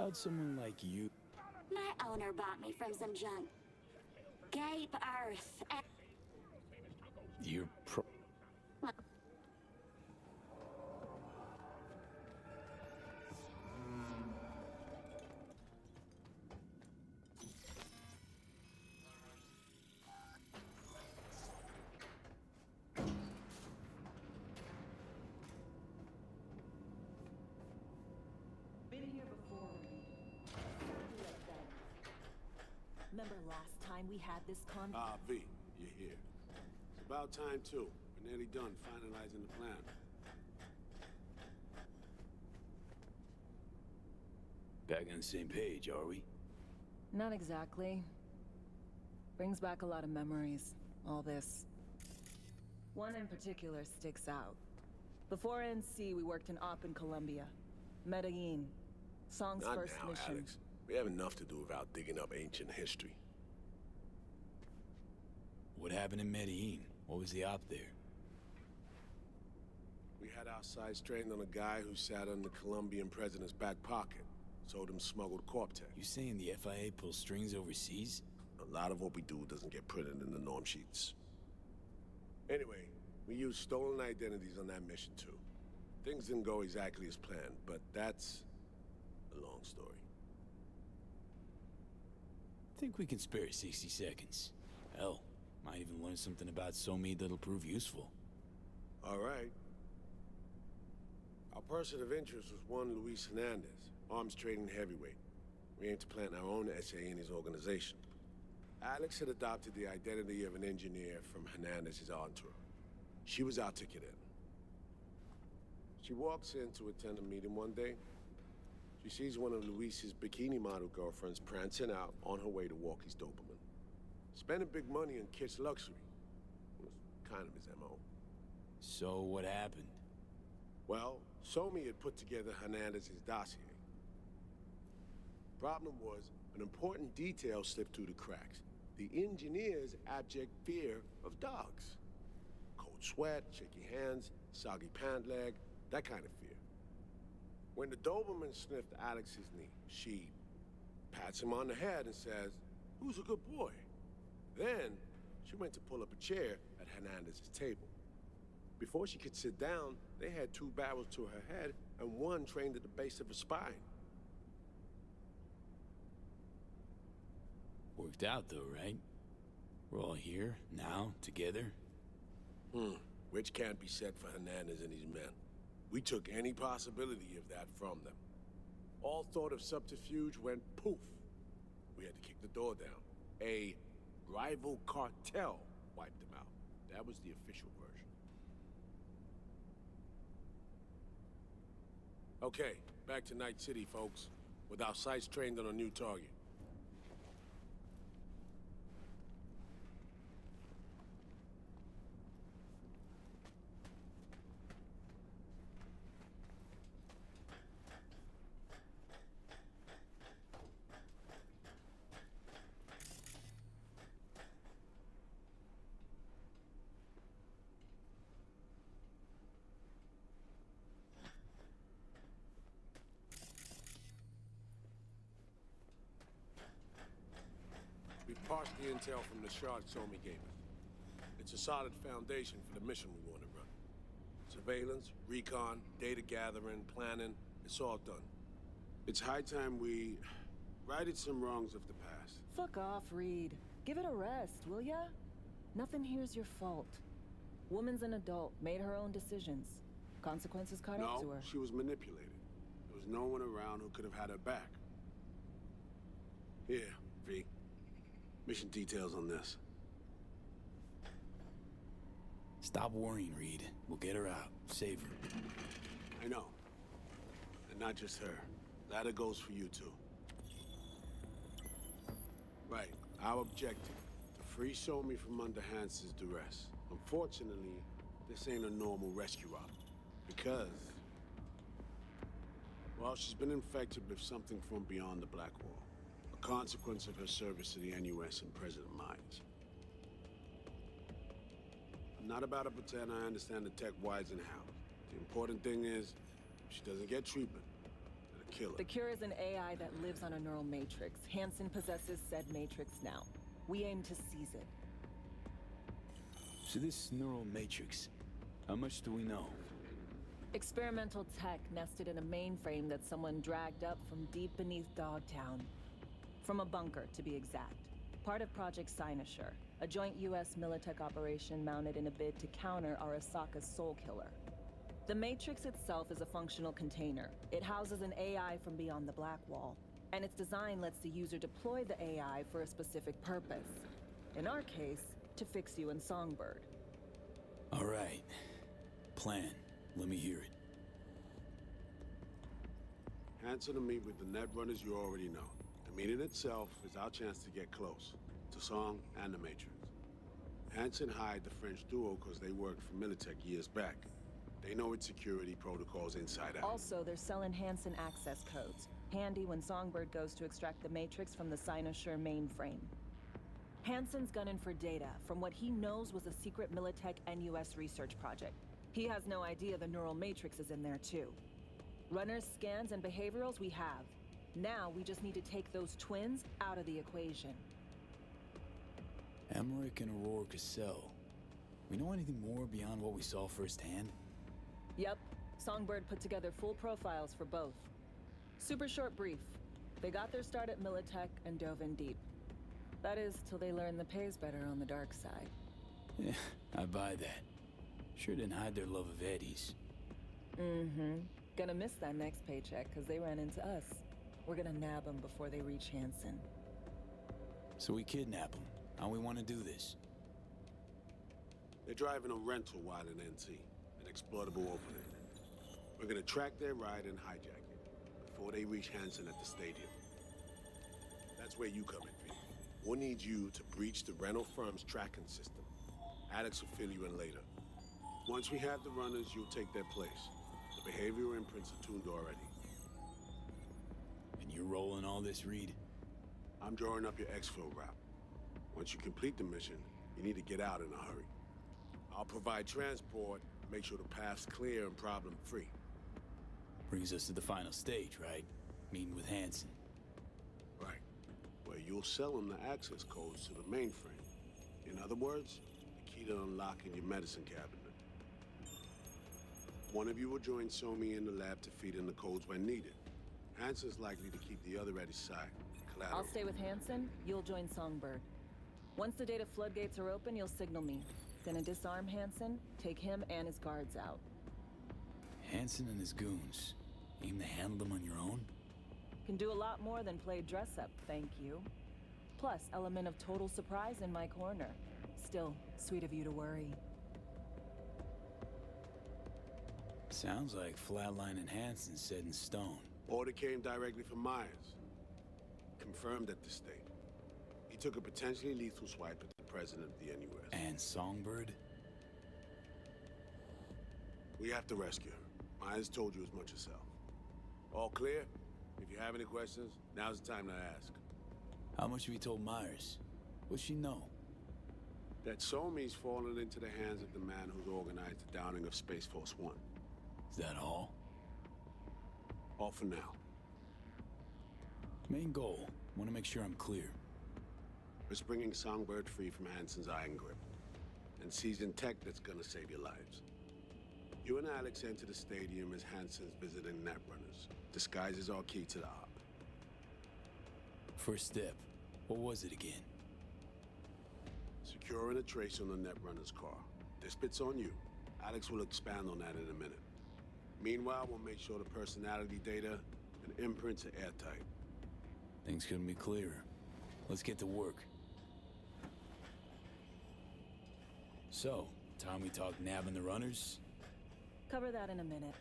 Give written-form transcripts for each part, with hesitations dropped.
about someone like you? My owner bought me from some junk. Gape Earth. You're pro... Been here before. Remember last time we had this V, you're here. It's about time, too. We're nearly done finalizing the plan. Back on the same page, are we? Not exactly. Brings back a lot of memories, all this. One in particular sticks out. Before NC, we worked in Op in Colombia. Medellin. Song's Not first now, mission. Alex. We have enough to do without digging up ancient history. What happened in Medellin? What was the op there? We had our sights trained on a guy who sat in the Colombian president's back pocket. Sold him smuggled corp tech. You saying the FIA pulls strings overseas? A lot of what we do doesn't get printed in the norm sheets. Anyway, we used stolen identities on that mission too. Things didn't go exactly as planned, but that's a long story. I think we can spare 60 seconds. Hell, might even learn something about Somi that'll prove useful. All right. Our person of interest was one Luis Hernandez, arms trading heavyweight. We aim to plant our own SA in his organization. Alex had adopted the identity of an engineer from Hernandez's entourage. She was our ticket in. She walks in to attend a meeting one day. She sees one of Luis's bikini model girlfriends prancing out on her way to walk his Doberman. Spending big money on kitsch luxury was kind of his MO. So what happened? Well, Somi had put together Hernandez's dossier. Problem was, an important detail slipped through the cracks. The engineer's abject fear of dogs. Cold sweat, shaky hands, soggy pant leg, that kind of fear. When the Doberman sniffed Alex's knee, she pats him on the head and says, "Who's a good boy?" Then, she went to pull up a chair at Hernandez's table. Before she could sit down, they had two barrels to her head and one trained at the base of her spine. Worked out though, right? We're all here, now, together. Which can't be said for Hernandez and his men. We took any possibility of that from them. All thought of subterfuge went poof. We had to kick the door down. A rival cartel wiped them out. That was the official version. Okay, back to Night City, folks. With our sights trained on a new target. We've parsed the intel from the shard Somi gave us. It's a solid foundation for the mission we want to run. Surveillance, recon, data gathering, planning, it's all done. It's high time we righted some wrongs of the past. Fuck off, Reed. Give it a rest, will ya? Nothing here's your fault. Woman's an adult, made her own decisions. Consequences caught up to her. No, she was manipulated. There was no one around who could have had her back. Here, V. Mission details on this. Stop worrying, Reed. We'll get her out. Save her. I know. And not just her. That goes for you too. Right. Our objective. To free Somi from under Hansen's duress. Unfortunately, this ain't a normal rescue op. Because... well, she's been infected with something from beyond the Black Wall. A consequence of her service to the NUS and President Myers. I'm not about to pretend I understand the tech whys and hows. The important thing is, if she doesn't get treatment, that a killer. The cure is an AI that lives on a neural matrix. Hansen possesses said matrix now. We aim to seize it. So this neural matrix, how much do we know? Experimental tech nested in a mainframe that someone dragged up from deep beneath Dogtown. From a bunker, to be exact. Part of Project Cynosure, a joint US Militech operation mounted in a bid to counter Arasaka's Soul Killer. The Matrix itself is a functional container. It houses an AI from beyond the Black Wall, and its design lets the user deploy the AI for a specific purpose. In our case, to fix you and Songbird. All right. Plan. Let me hear it. Hansen to meet with the Netrunners you already know. The meeting itself is our chance to get close to Song and the Matrix. Hansen hired the French duo because they worked for Militech years back. They know its security protocols inside out. Also, they're selling Hansen access codes. Handy when Songbird goes to extract the Matrix from the Cynosure mainframe. Hansen's gunning for data from what he knows was a secret Militech and US research project. He has no idea the neural matrix is in there too. Runners, scans, and behaviorals we have. Now we just need to take those twins out of the equation. Emmerich and Aurora Cassell. We know anything more beyond what we saw firsthand? Yep. Songbird put together full profiles for both. Super short brief. They got their start at Militech and dove in deep. That is, till they learned the pay's better on the dark side. Yeah, I buy that. Sure didn't hide their love of Eddie's. Mm-hmm. Gonna miss that next paycheck, because they ran into us. We're gonna nab them before they reach Hansen. So we kidnap them. How we want to do this? They're driving a rental while in NT, an exploitable opening. We're gonna track their ride and hijack it before they reach Hansen at the stadium. That's where you come in, V. We'll need you to breach the rental firm's tracking system. Alex will fill you in later. Once we have the runners, you'll take their place. The behavioral imprints are tuned already. And you're rolling all this, Reed? I'm drawing up your exfil route. Once you complete the mission, you need to get out in a hurry. I'll provide transport, make sure the path's clear and problem-free. Brings us to the final stage, right? Meeting with Hansen. Right. Where you'll sell them the access codes to the mainframe. In other words, the key to unlocking your medicine cabinet. One of you will join Somi in the lab to feed in the codes when needed. Hansen's likely to keep the other at his side. Collateral. I'll stay with Hansen, you'll join Songbird. Once the data floodgates are open, you'll signal me. Gonna disarm Hansen, take him and his guards out. Hansen and his goons. Aim to handle them on your own? Can do a lot more than play dress-up, thank you. Plus, element of total surprise in my corner. Still, sweet of you to worry. Sounds like Flatline and Hansen set in stone. Order came directly from Myers. Confirmed at the state. He took a potentially lethal swipe at the president of the NUS. And Songbird? We have to rescue her. Myers told you as much herself. All clear? If you have any questions, now's the time to ask. How much have you told Myers? What's she know? That Somi's fallen into the hands of the man who's organized the downing of Space Force One. Is that all? All for now. Main goal. Want to make sure I'm clear. It's bringing Songbird free from Hansen's iron grip. And seizing tech that's gonna save your lives. You and Alex enter the stadium as Hansen's visiting Netrunners. Disguise is our key to the op. First step. What was it again? Securing a trace on the Netrunner's car. This bit's on you. Alex will expand on that in a minute. Meanwhile, we'll make sure the personality data and imprints are airtight. Things couldn't be clearer. Let's get to work. So, time we talk nabbing the runners? Cover that in a minute.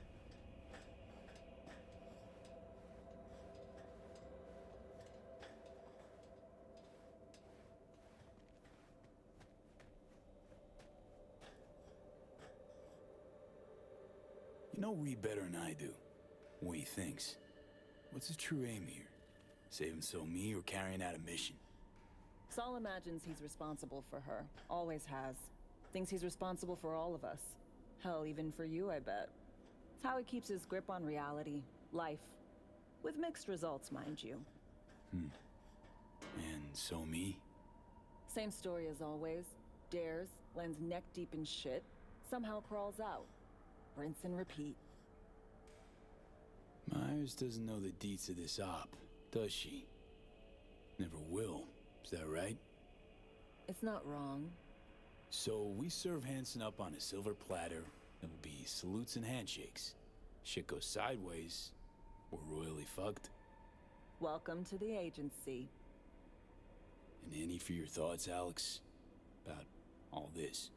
You know Reed better than I do. What he thinks. What's his true aim here? Saving Somi or carrying out a mission? Saul imagines he's responsible for her. Always has. Thinks he's responsible for all of us. Hell, even for you, I bet. It's how he keeps his grip on reality. Life. With mixed results, mind you. And so me? Same story as always. Dares, lands neck deep in shit, somehow crawls out. Rinse and repeat. Myers doesn't know the deets of this op, does she? Never will, is that right? It's not wrong. So we serve Hansen up on a silver platter. It'll be salutes and handshakes. Shit goes sideways, we're royally fucked. Welcome to the agency. And any for your thoughts, Alex? About all this?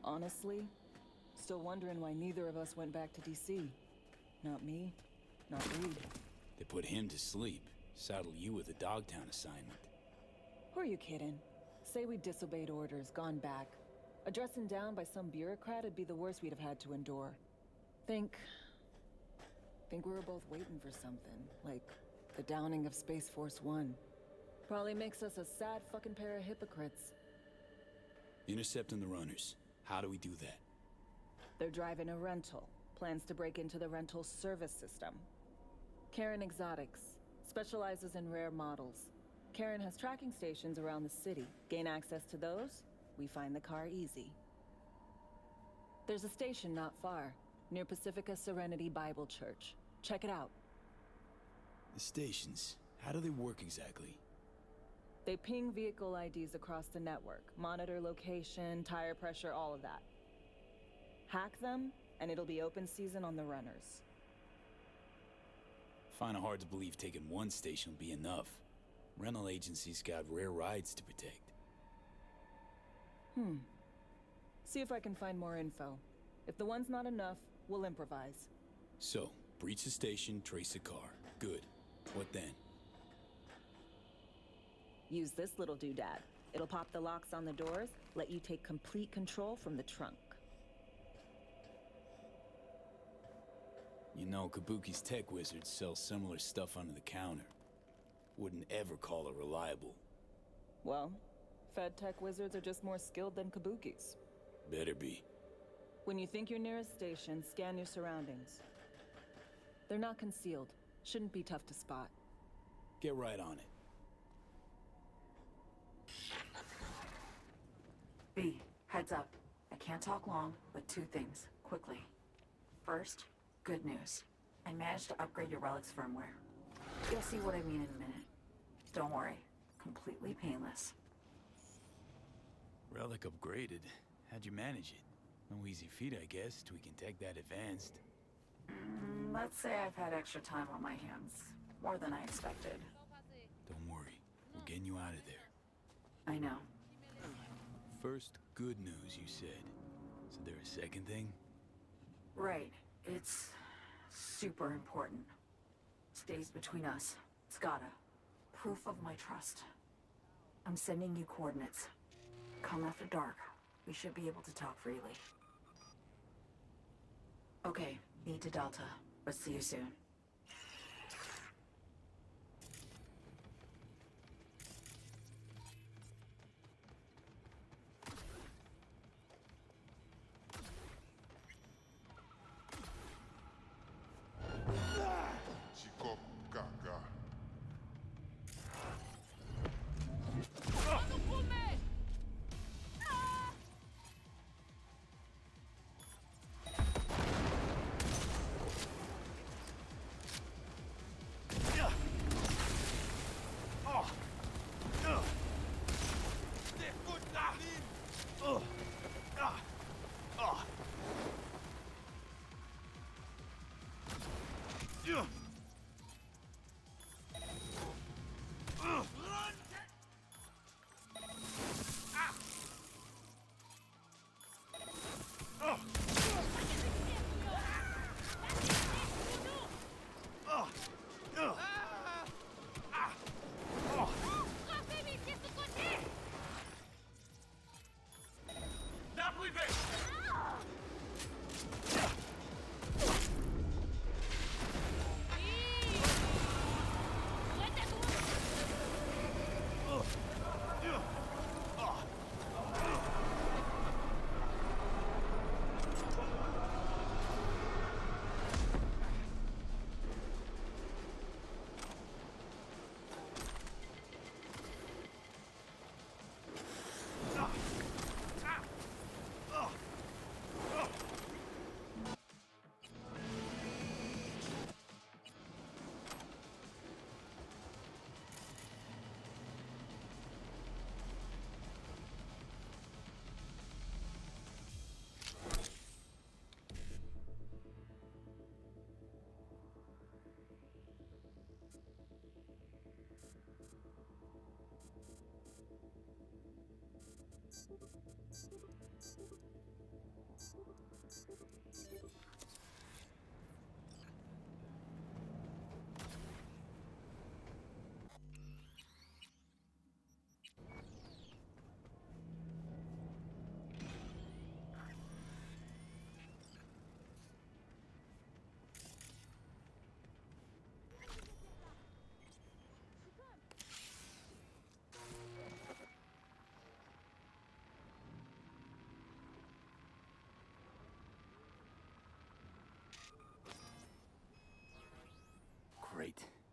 Honestly, still wondering why neither of us went back to DC. Not me, not Reed. They put him to sleep, saddle you with a Dogtown assignment. Who are you kidding? Say we disobeyed orders, gone back. Addressing down by some bureaucrat would be the worst we'd have had to endure. Think we were both waiting for something, like the downing of Space Force One. Probably makes us a sad fucking pair of hypocrites. Intercepting the runners. How do we do that? They're driving a rental. Plans to break into the rental service system. Karen Exotics. Specializes in rare models. Karen has tracking stations around the city. Gain access to those, we find the car easy. There's a station not far, near Pacifica Serenity Bible Church. Check it out. The stations, how do they work exactly? They ping vehicle IDs across the network, monitor location, tire pressure, all of that. Hack them, and it'll be open season on the runners. Find it hard to believe taking one station will be enough. Rental agencies got rare rides to protect. See if I can find more info. If the one's not enough, we'll improvise. So, breach the station, trace the car. Good. What then? Use this little doodad. It'll pop the locks on the doors, let you take complete control from the trunk. You know, Kabuki's tech wizards sell similar stuff under the counter. Wouldn't ever call it reliable. Well, Fed tech wizards are just more skilled than Kabukis. Better be. When you think you're near a station, scan your surroundings. They're not concealed. Shouldn't be tough to spot. Get right on it. B, heads up. I can't talk long, but two things, quickly. First, good news. I managed to upgrade your relic's firmware. You'll see what I mean in a minute. Don't worry, completely painless. Relic upgraded. How'd you manage it? No easy feat, I guess, tweaking tech that advanced. Let's say I've had extra time on my hands. More than I expected. Don't worry. We're getting you out of there. I know. First, good news, you said. Is there a second thing? Right. It's super important. Stays between us. It's gotta. Proof of my trust. I'm sending you coordinates. Come after dark. We should be able to talk freely. Okay, need to Delta. But see you soon. Chico Gaga.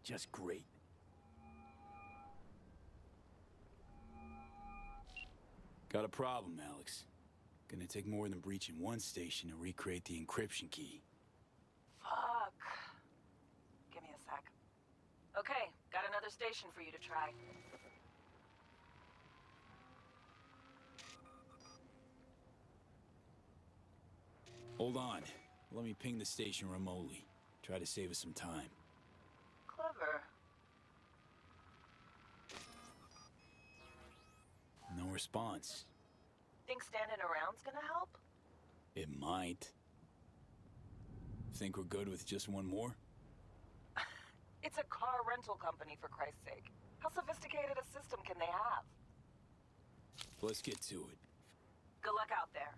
just great. Got a problem, Alex. Gonna take more than breaching one station to recreate the encryption key. Fuck. Give me a sec. Okay, got another station for you to try. Hold on. Let me ping the station remotely. Try to save us some time. Clever. No response. Think standing around's gonna help? It might. Think we're good with just one more? It's a car rental company, for Christ's sake. How sophisticated a system can they have? Let's get to it. Good luck out there.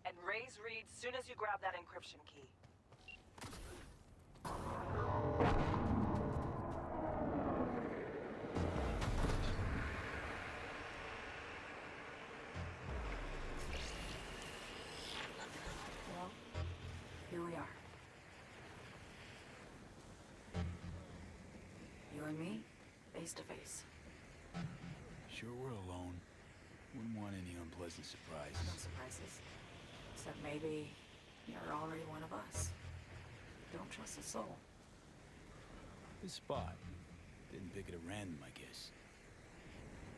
And raise Reed soon as you grab that encryption key. Well, here we are. You and me, face to face. Sure we're alone. Wouldn't want any unpleasant No surprises. surprises. Except maybe you're already one of us. Don't trust a soul. This spot. Didn't pick it at random, I guess.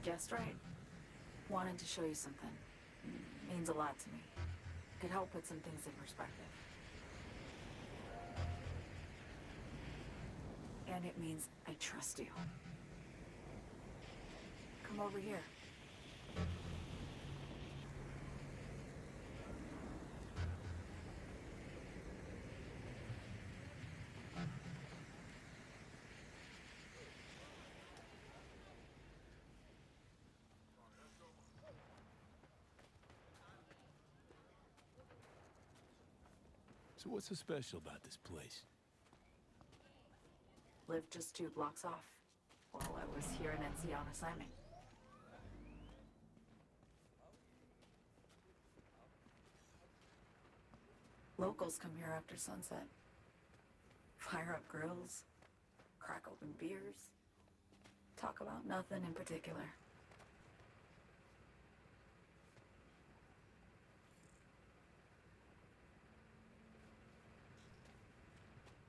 Guessed right. Wanted to show you something. Means a lot to me. Could help put some things in perspective. And it means I trust you. Come over here. So what's so special about this place? Lived just 2 blocks off while I was here in NC on assignment. Locals come here after sunset. Fire up grills, crack open beers, talk about nothing in particular.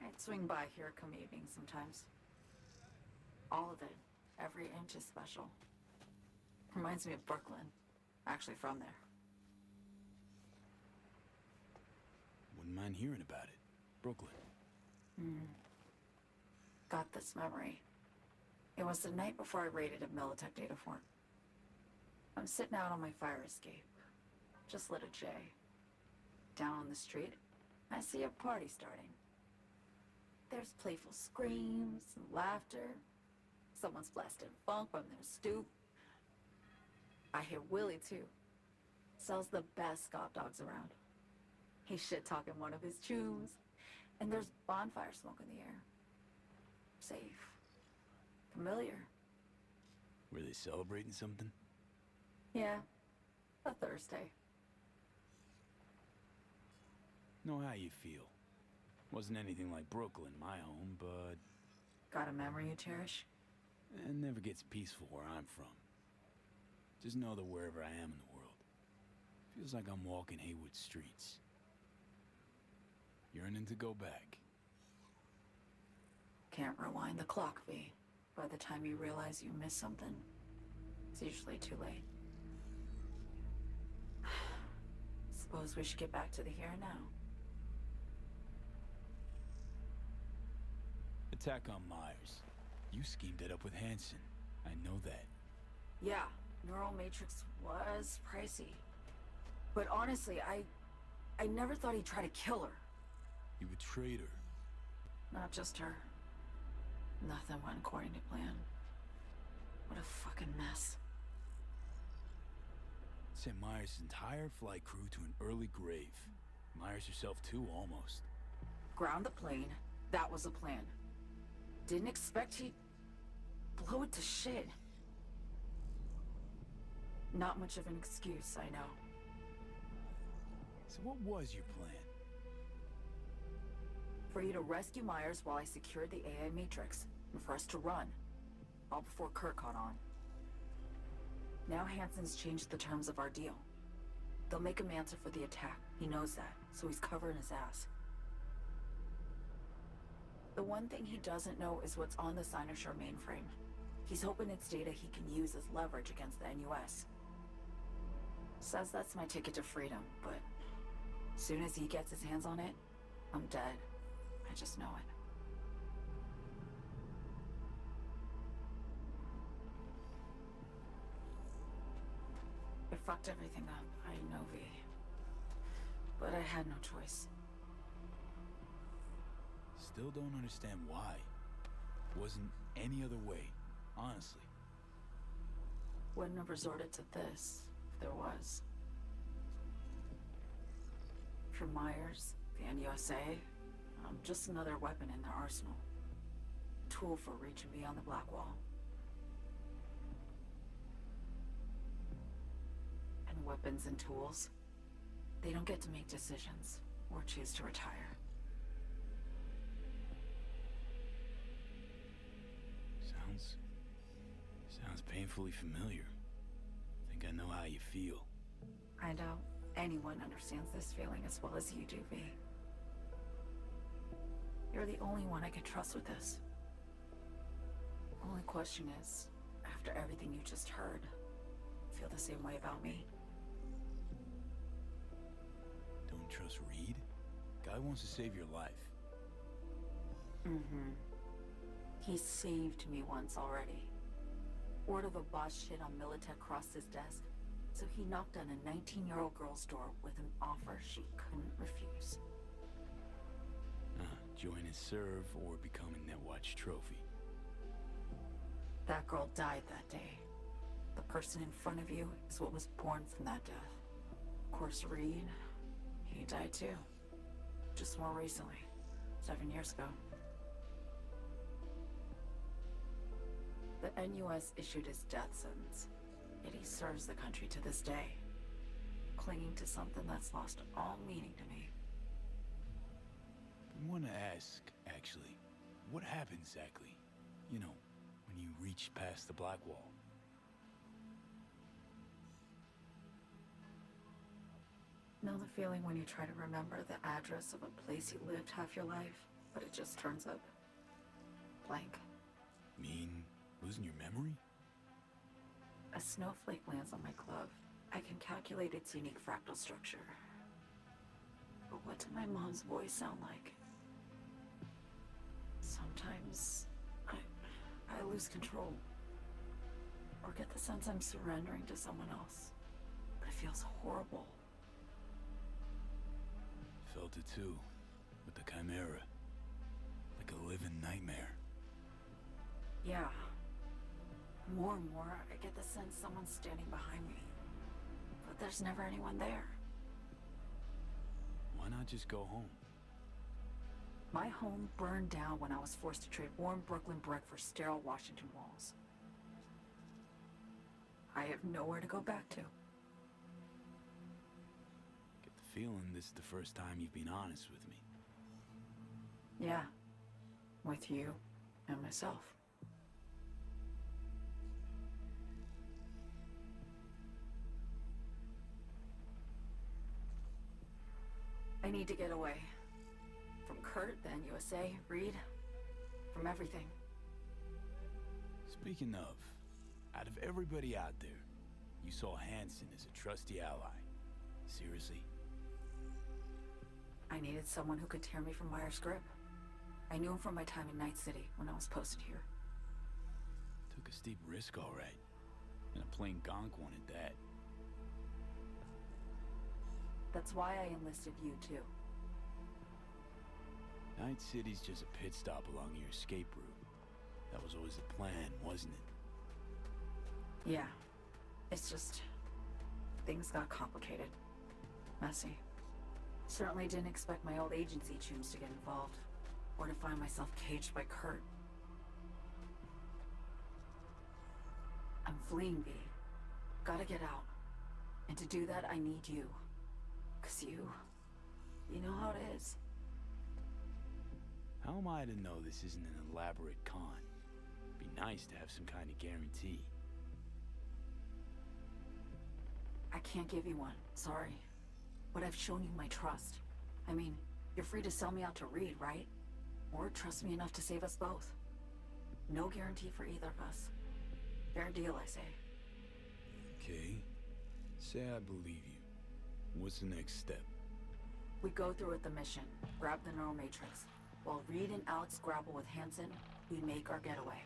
I'd swing by here come evening sometimes. All of it, every inch is special. Reminds me of Brooklyn. Actually from there. Wouldn't mind hearing about it. Brooklyn. Got this memory. It was the night before I raided a Militech data fort. I'm sitting out on my fire escape. Just lit a J. Down on the street, I see a party starting. There's playful screams and laughter. Someone's blasting funk from their stoop. I hear Willie too. Sells the best Scott dogs around. He's shit-talking one of his chooms. And there's bonfire smoke in the air. Safe. Familiar. Were they celebrating something? Yeah. A Thursday. Know how you feel. Wasn't anything like Brooklyn, my home, but Got a memory you cherish? it never gets peaceful where I'm from. Just know that wherever I am in the world, feels like I'm walking Haywood streets. Yearning to go back. Can't rewind the clock, V. By the time you realize you missed something, it's usually too late. Suppose we should get back to the here and now. Attack on Myers. You schemed it up with Hansen. I know that. Yeah, Neural Matrix was pricey. But honestly, I never thought he'd try to kill her. You betrayed her. Not just her. Nothing went according to plan. What a fucking mess. Sent Myers' entire flight crew to an early grave. Myers herself too, almost. Ground the plane. That was the plan. Didn't expect he'd blow it to shit. Not much of an excuse, I know. So what was your plan? For you to rescue Myers while I secured the AI Matrix. and for us to run, all before Kurt caught on. Now Hansen's changed the terms of our deal. They'll make him answer for the attack. He knows that, so he's covering his ass. The one thing he doesn't know is what's on the Cynosure mainframe. He's hoping it's data he can use as leverage against the NUS. Says that's my ticket to freedom, but as soon as he gets his hands on it, I'm dead. I just know it. It fucked everything up, I know, V. But I had no choice. Still don't understand why. Wasn't any other way, honestly. Wouldn't have resorted to this, if there was. For Myers, the NUSA, I'm just another weapon in their arsenal. A tool for reaching beyond the Black Wall. And weapons and tools, they don't get to make decisions or choose to retire. Sounds painfully familiar. Think I know how you feel. I doubt anyone understands this feeling as well as you do, V. You're the only one I can trust with this. Only question is, after everything you just heard, feel the same way about me? Don't trust Reed? Guy wants to save your life. Mm-hmm. He saved me once already. Word of a boss shit on Militech crossed his desk, so he knocked on a 19-year-old girl's door with an offer she couldn't refuse. Join his serve or become a Netwatch trophy. That girl died that day. The person in front of you is what was born from that death. Of course, Reed, he died too. Just more recently, 7 years ago. The NUS issued his death sentence, yet he serves the country to this day, clinging to something that's lost all meaning to me. I want to ask, actually, what happened exactly? You know, when you reached past the Black Wall. Know the feeling when you try to remember the address of a place you lived half your life, but it just turns up blank? Mean losing your memory? A snowflake lands on my glove. I can calculate its unique fractal structure. But what did my mom's voice sound like? Sometimes I lose control. Or get the sense I'm surrendering to someone else. But it feels horrible. Felt it too, with the Chimera. Like a living nightmare. Yeah. More and more, I get the sense someone's standing behind me. But there's never anyone there. Why not just go home? My home burned down when I was forced to trade warm Brooklyn brick for sterile Washington walls. I have nowhere to go back to. Get the feeling this is the first time you've been honest with me. Yeah. With you and myself. I need to get away. From Kurt, the NUSA, Reed, from everything. Speaking of, out of everybody out there, you saw Hansen as a trusty ally. Seriously? I needed someone who could tear me from Myers' grip. I knew him from my time in Night City when I was posted here. Took a steep risk, all right. And a plain gonk one at that. That's why I enlisted you, too. Night City's just a pit stop along your escape route. That was always the plan, wasn't it? Yeah. It's just... things got complicated. Messy. Certainly didn't expect my old agency chums to get involved. Or to find myself caged by Kurt. I'm fleeing, V. Gotta get out. And to do that, I need you. 'Cause you know how it is. How am I to know this isn't an elaborate con? Be nice to have some kind of guarantee. I can't give you one, sorry. But I've shown you my trust. I mean, you're free to sell me out to Reed, right? Or trust me enough to save us both. No guarantee for either of us. Fair deal, I say. Okay. Say I believe you. What's the next step? We go through with the mission, grab the neural matrix. While Reed and Alex grapple with Hansen, we make our getaway.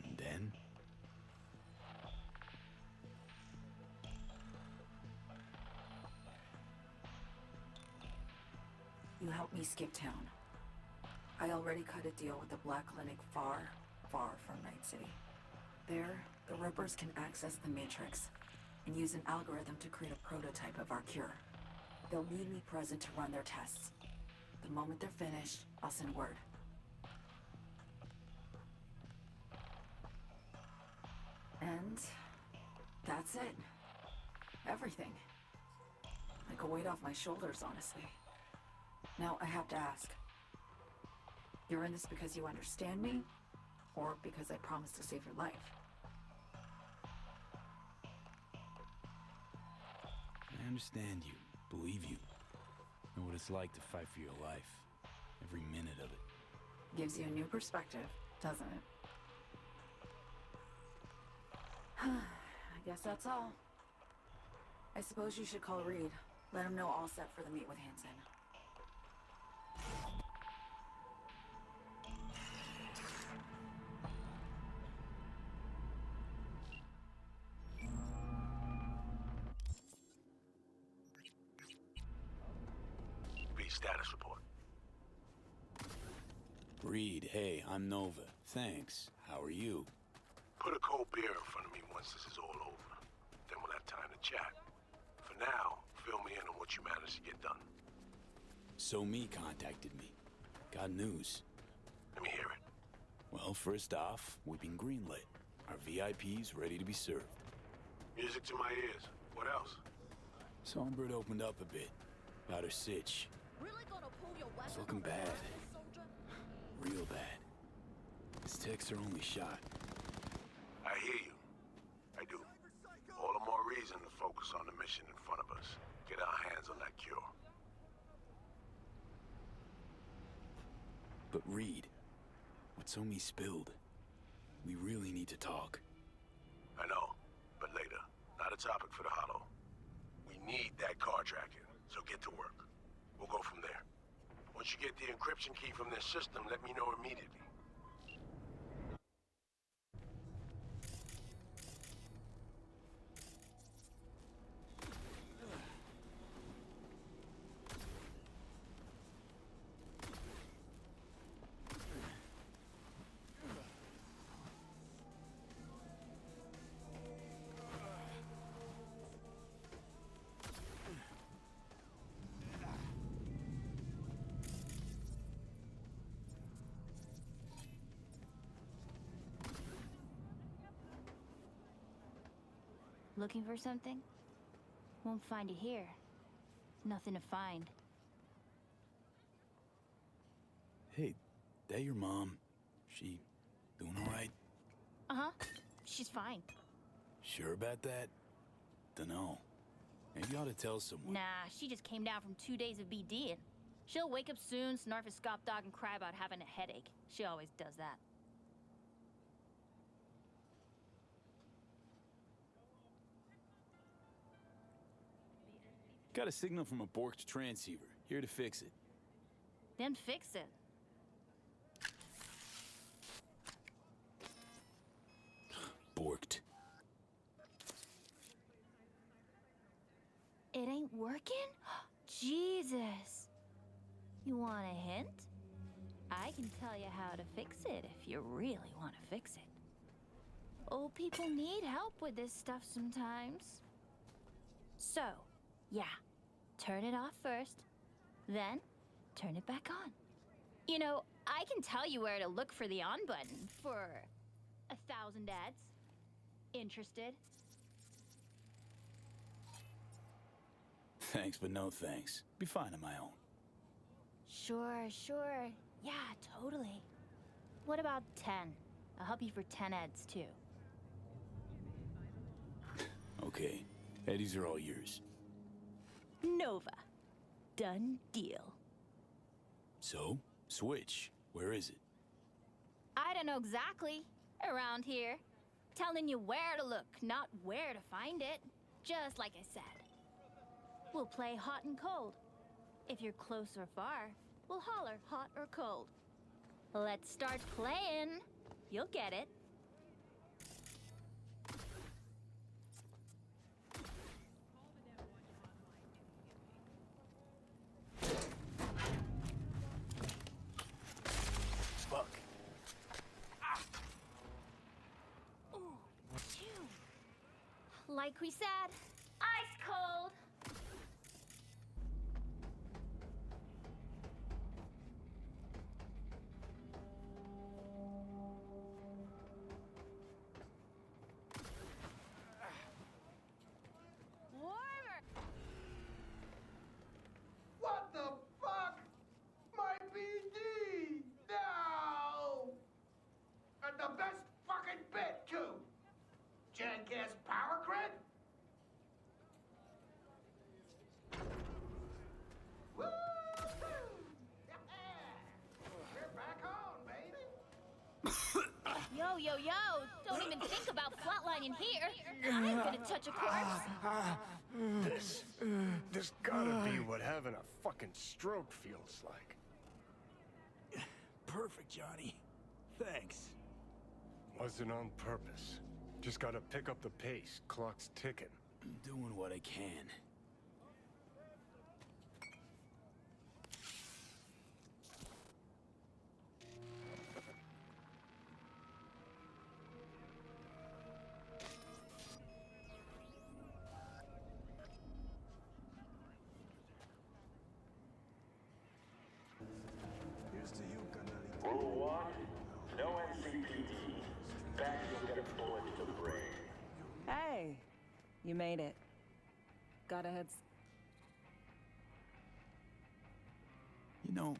And then? You help me skip town. I already cut a deal with the Black Clinic far, far from Night City. There, the Rippers can access the Matrix and use an algorithm to create a prototype of our cure. They'll need me present to run their tests. The moment they're finished, I'll send word. And that's it. Everything. Like a weight off my shoulders, honestly. Now, I have to ask. You're in this because you understand me? Or because I promised to save your life? I understand you. Believe you. Know what it's like to fight for your life. Every minute of it. Gives you a new perspective, doesn't it? I guess that's all. I suppose you should call Reed. Let him know all set for the meet with Hansen. Status report. Reed, hey, I'm Nova. Thanks. How are you? Put a cold beer in front of me once this is all over. Then we'll have time to chat. For now, fill me in on what you managed to get done. So Me contacted me. Got news. Let me hear it. Well, first off, we've been greenlit. Our VIP's ready to be served. Music to my ears. What else? Songbird opened up a bit. About her sitch. It's looking bad. Real bad. His techs are only shot. I hear you. I do. All the more reason to focus on the mission in front of us. Get our hands on that cure. But Reed, what's on me spilled? We really need to talk. I know, but later. Not a topic for the Hollow. We need that car tracking, so get to work. We'll go from there. Once you get the encryption key from their system, let me know immediately. Looking for something? Won't find it here. Nothing to find. Hey, that your mom? She doing all right? Uh-huh. She's fine. Sure about that? Dunno. Maybe you ought to tell someone. Nah, she just came down from 2 days of BDing. She'll wake up soon, snarf a scop dog, and cry about having a headache. She always does that. Got a signal from a borked transceiver. Here to fix it. Then fix it. Borked. It ain't working? Jesus. You want a hint? I can tell you how to fix it if you really want to fix it. Old people need help with this stuff sometimes. So, yeah. Turn it off first, then turn it back on. You know, I can tell you where to look for the on button for 1,000 ads. Interested? Thanks, but no thanks. Be fine on my own. Sure. Yeah, totally. What about 10? I'll help you for 10 eds, too. Okay, eddies are all yours. Nova. Done deal. So, Switch, where is it? I don't know exactly. Around here. Telling you where to look, not where to find it. Just like I said. We'll play hot and cold. If you're close or far, we'll holler hot or cold. Let's start playing. You'll get it. Fuck. Ooh, phew. Like we said, ice cold. Warmer. What the fuck? My BD! No! And the best fucking bit, too! Jackass power grid? Woo-hoo! Yeah! We're back on, baby! Yo, yo, yo! Don't even think about flatlining here. I'm gonna touch a corpse. This gotta be what having a fucking stroke feels like. Perfect, Johnny. Thanks. Wasn't on purpose. Just gotta pick up the pace. Clock's ticking. I'm doing what I can. Rule 1, no NCPD. Back you'll get a bullet to the brain. Hey, you made it. Got a You know,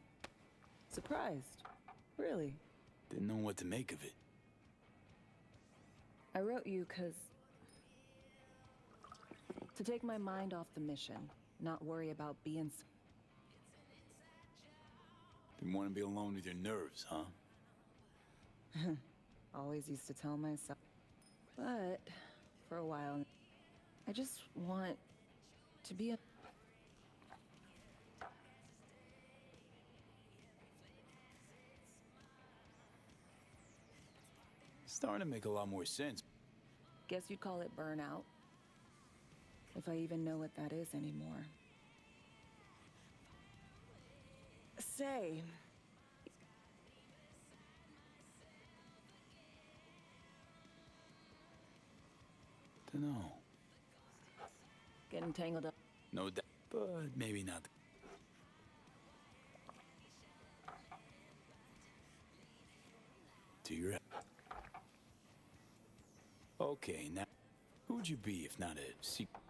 surprised. Really. didn't know what to make of it. I wrote you to take my mind off the mission, not worry about being Didn't want to be alone with your nerves, huh? always used to tell myself. But for a while, I just want to be a Starting to make a lot more sense. guess you'd call it burnout. If I even know what that is anymore. Say, Dunno. getting tangled up. No doubt. But maybe not. To your... Okay, now... Who would you be if not a secret?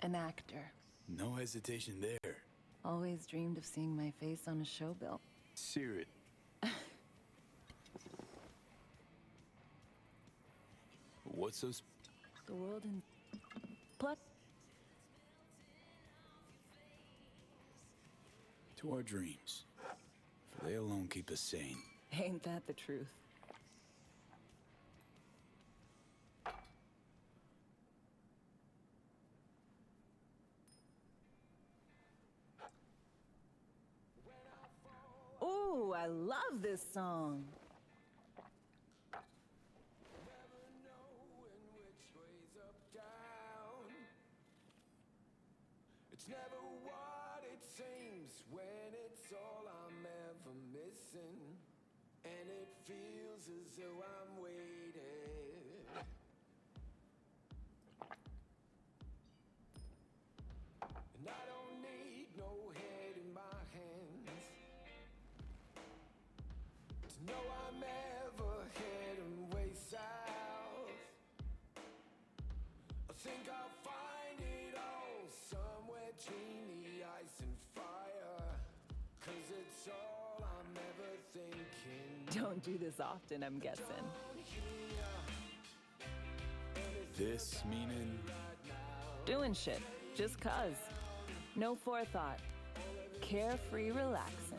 An actor. No hesitation there. Always dreamed of seeing my face on a show bill. Sear it. What's so... The world in... Plus, To our dreams. For they alone keep us sane. ain't that the truth? Ooh, I love this song. It's never what it seems when it's all I'm ever missing. And it feels as though I'm waiting. And I don't need no head in my hands to know I'm ever heading way south. I think I'll find it all somewhere between the ice and fire. 'Cause it's all I'm ever thinking. Don't do this often, I'm guessing. Don't This meaning... Doing shit, just cuz. No forethought. Carefree relaxing.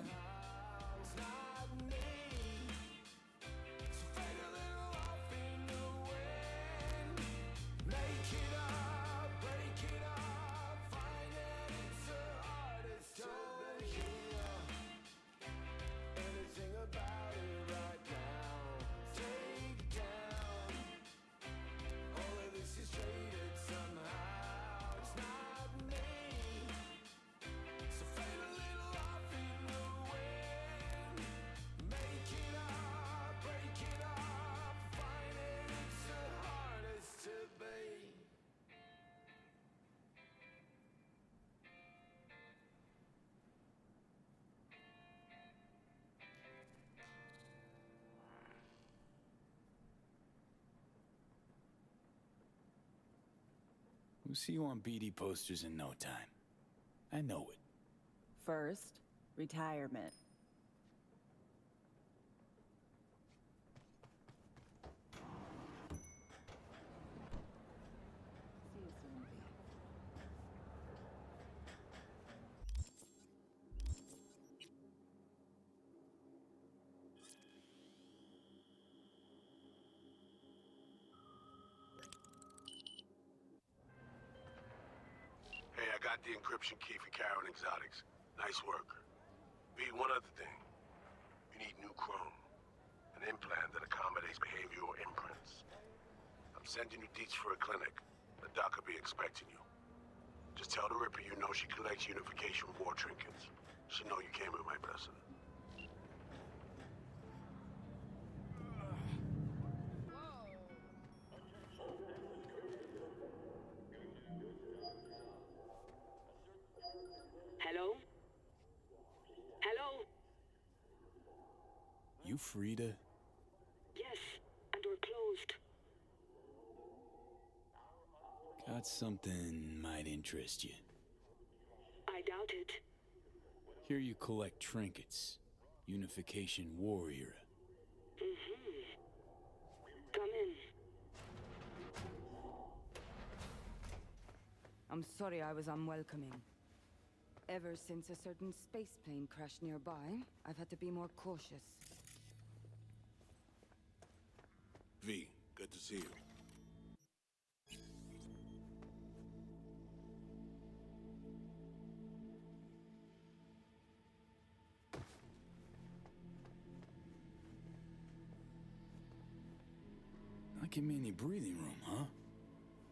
We'll see you on BD posters in no time. I know it. First, retirement. See you soon, V. Hey, I got the encryption key for Karen Exotics. Nice work. V, one other thing. You need new chrome. An implant that accommodates behavioral imprints. I'm sending you deets for a clinic. The doc will be expecting you. Just tell the Ripper you know she collects unification war trinkets. She'll know you came with my blessing. Hello? Hello? You free to... Yes, and we're closed. Got something might interest you. I doubt it. Here you collect trinkets. Unification war era. Come in. I'm sorry I was unwelcoming. Ever since a certain space plane crashed nearby, I've had to be more cautious. V, good to see you. Not give me any breathing room, huh?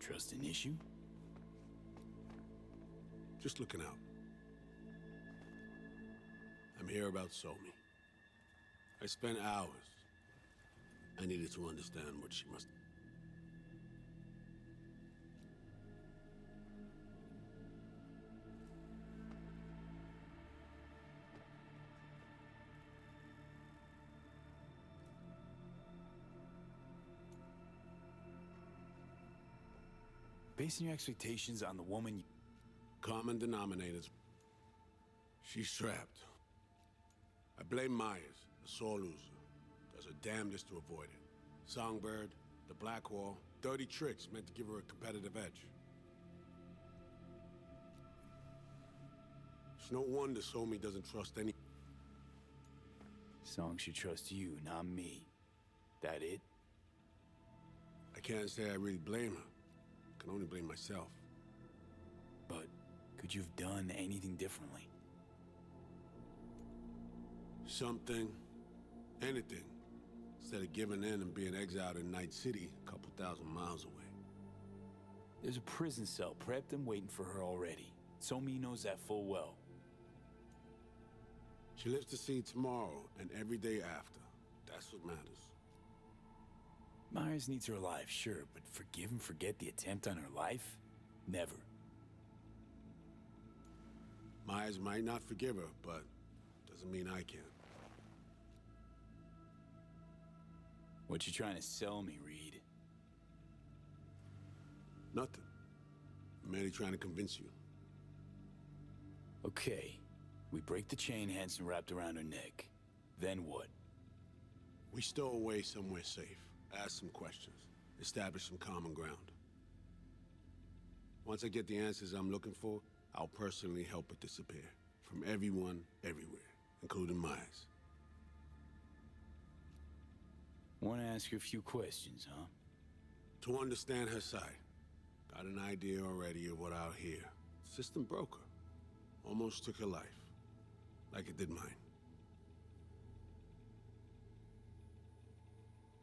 Trust an issue? Just looking out. I'm here about Somi. I spent hours. I needed to understand what she must... Basing your expectations on the woman you... Common denominators. She's trapped. I blame Myers, the soul loser. Does her damnedest to avoid it. Songbird, the Black Wall, dirty tricks meant to give her a competitive edge. It's no wonder Somi doesn't trust any... Song should trust you, not me. That it? I can't say I really blame her. I can only blame myself. But could you have done anything differently? Something. Anything. Instead of giving in and being exiled in Night City, a couple thousand miles away. There's a prison cell prepped and waiting for her already. Somi knows that full well. She lives to see tomorrow and every day after. That's what matters. Myers needs her alive, sure, but forgive and forget the attempt on her life? Never. Myers might not forgive her, but doesn't mean I can. What you trying to sell me, Reed? Nothing. I'm merely trying to convince you. Okay. We break the chain Hanson wrapped around her neck. Then what? We stow away somewhere safe. Ask some questions. Establish some common ground. Once I get the answers I'm looking for, I'll personally help it disappear. From everyone, everywhere, including Myers. Want to ask you a few questions, huh? To understand her side. Got an idea already of what I'll hear. System broke her. Almost took her life. Like it did mine.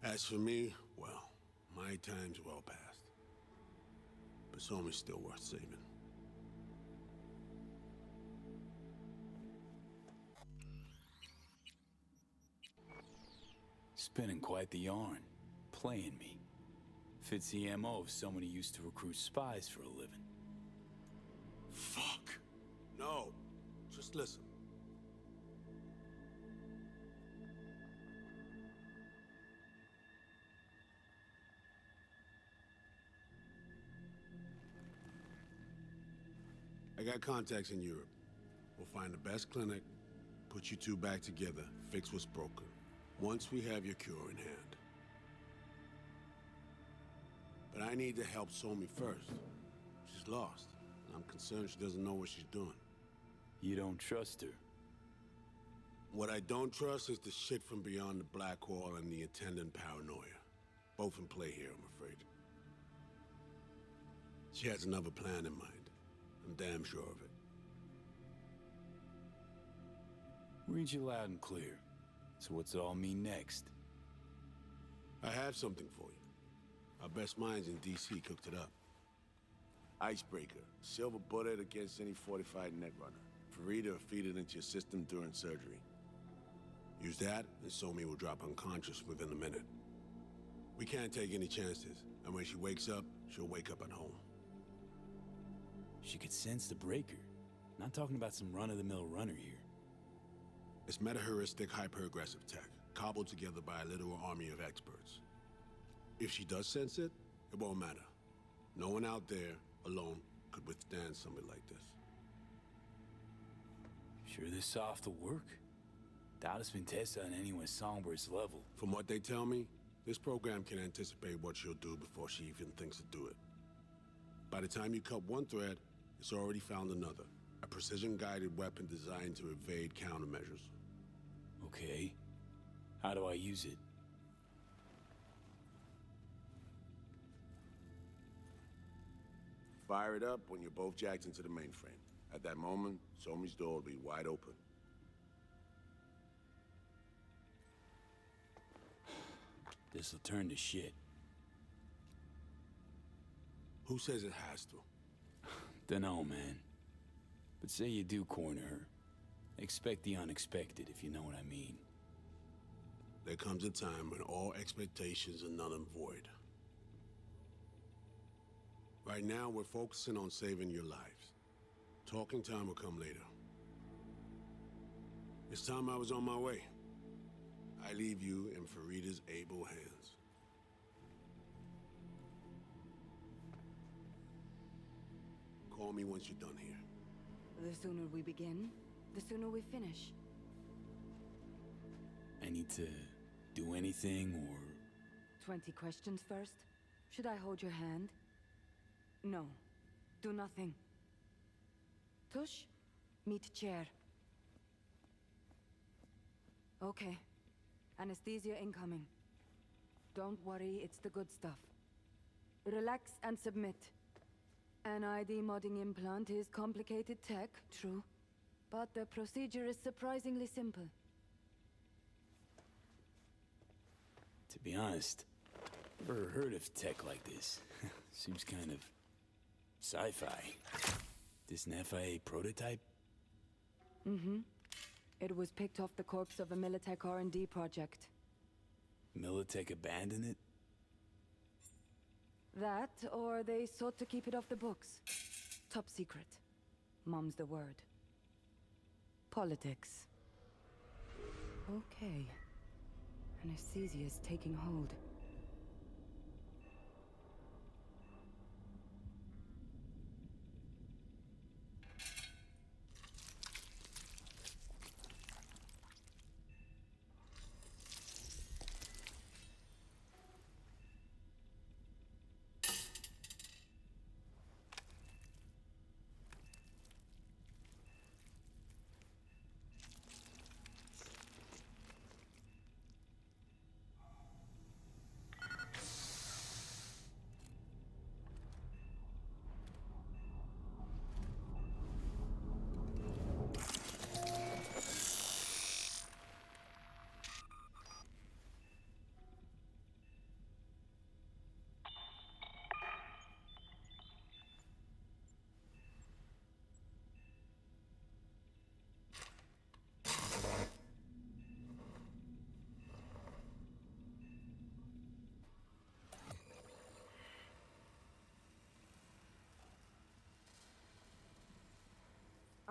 As for me, well, my time's well past. But Somi's still worth saving. Spinning quite the yarn. Playing me. Fits the MO of someone who used to recruit spies for a living. Fuck. No. Just listen. I got contacts in Europe. We'll find the best clinic, put you two back together, fix what's broken. Once we have your cure in hand. But I need to help Somi first. She's lost, and I'm concerned she doesn't know what she's doing. You don't trust her? What I don't trust is the shit from beyond the black wall and the attendant paranoia. Both in play here, I'm afraid. She has another plan in mind. I'm damn sure of it. Read you loud and clear. So what's it all mean next? I have something for you. Our best minds in DC cooked it up. Icebreaker. Silver bullet against any fortified netrunner. Farida will feed it into your system during surgery. Use that, and Somi will drop unconscious within a minute. We can't take any chances, and when she wakes up, she'll wake up at home. She could sense the breaker. Not talking about some run-of-the-mill runner here. It's meta-heuristic, hyper-aggressive tech, cobbled together by a literal army of experts. If she does sense it, it won't matter. No one out there, alone, could withstand something like this. Sure this soft will work? Doubt it's been tested on anyone Songbird's level. From what they tell me, this program can anticipate what she'll do before she even thinks to do it. By the time you cut one thread, it's already found another. A precision-guided weapon designed to evade countermeasures. Okay. How do I use it? Fire it up when you're both jacked into the mainframe. At that moment, Somi's door will be wide open. This'll turn to shit. Who says it has to? Dunno, man. But say you do corner her. Expect the unexpected, if you know what I mean. There comes a time when all expectations are null and void. Right now, we're focusing on saving your lives. Talking time will come later. It's time I was on my way. I leave you in Farida's able hands. Call me once you're done here. The sooner we begin, the sooner we finish. I need to do anything, or... 20 questions first? Should I hold your hand? No. Do nothing. Tush, meet chair. Okay. Anesthesia incoming. Don't worry, it's the good stuff. Relax and submit. An ID modding implant is complicated tech, true. But the procedure is surprisingly simple. To be honest, never heard of tech like this. Seems kind of sci-fi. This an FIA prototype? Mm-hmm. It was picked off the corpse of a Militech R&D project. Militech abandoned it? That, or they sought to keep it off the books. Top secret. Mom's the word. Politics. Okay. Anesthesia is taking hold.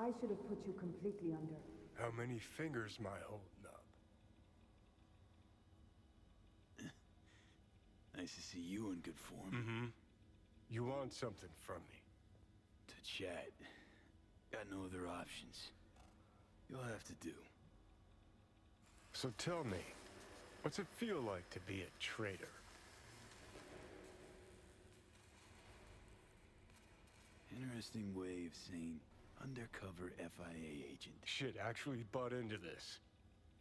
I should have put you completely under. How many fingers am I holding up? Nice to see you in good form. Mm-hmm. You want something from me? To chat. Got no other options. You'll have to do. So tell me, what's it feel like to be a traitor? Interesting way of saying undercover FIA agent. Shit, actually bought into this.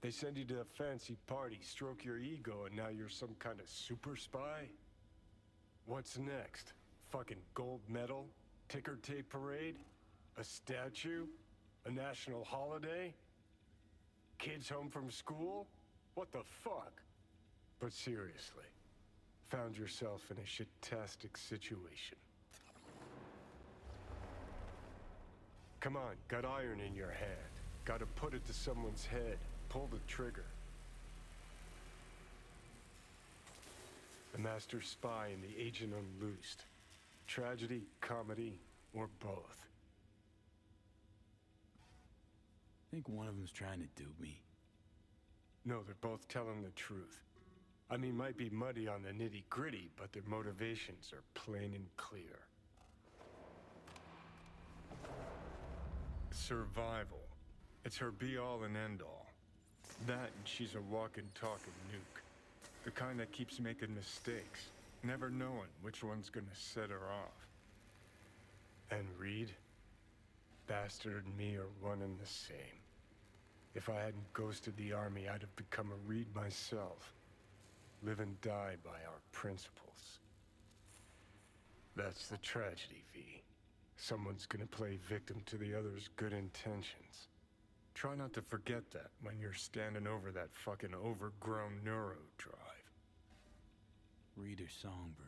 They send you to a fancy party, stroke your ego, and now you're some kind of super spy? What's next? Fucking gold medal? Ticker tape parade? A statue? A national holiday? Kids home from school? What the fuck? But seriously, found yourself in a shit-tastic situation. Come on, got iron in your hand. Gotta put it to someone's head. Pull the trigger. The master spy and the agent unloosed. Tragedy, comedy, or both. Think one of them's trying to dupe me? No, they're both telling the truth. I mean, might be muddy on the nitty-gritty, but their motivations are plain and clear. Survival. It's her be-all and end-all. That and she's a walking, talking nuke. The kind that keeps making mistakes, never knowing which one's gonna set her off. And Reed? Bastard and me are one and the same. If I hadn't ghosted the army, I'd have become a Reed myself. Live and die by our principles. That's the tragedy, V. Someone's gonna play victim to the other's good intentions. Try not to forget that when you're standing over that fucking overgrown neuro drive. Reader Songbird.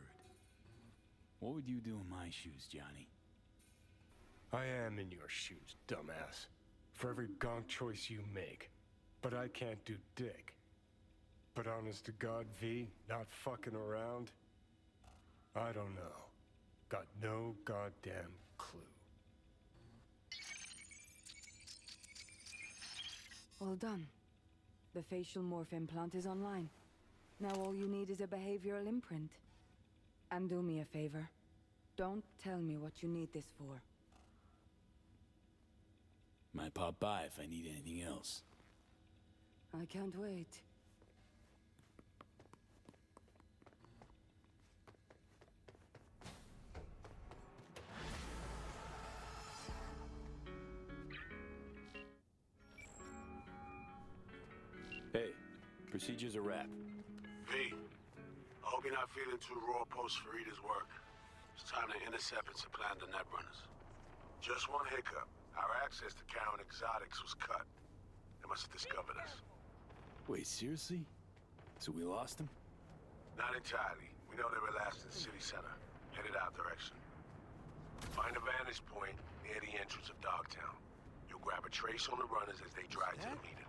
What would you do in my shoes, Johnny? I am in your shoes, dumbass. For every gonk choice you make. But I can't do dick. But honest to God, V, not fucking around? I don't know. Got no goddamn clue. All done. The facial morph implant is online. Now all you need is a behavioral imprint. And do me a favor. Don't tell me what you need this for. Might pop by if I need anything else. I can't wait. Hey, procedures are wrapped. V, I hope you're not feeling too raw post Farida's work. It's time to intercept and supplant the netrunners. Just one hiccup. Our access to Karen Exotics was cut. They must have discovered us. Wait, seriously? So we lost them? Not entirely. We know they were last in the city center, headed our direction. Find a vantage point near the entrance of Dogtown. You'll grab a trace on the runners as they drive to the meeting.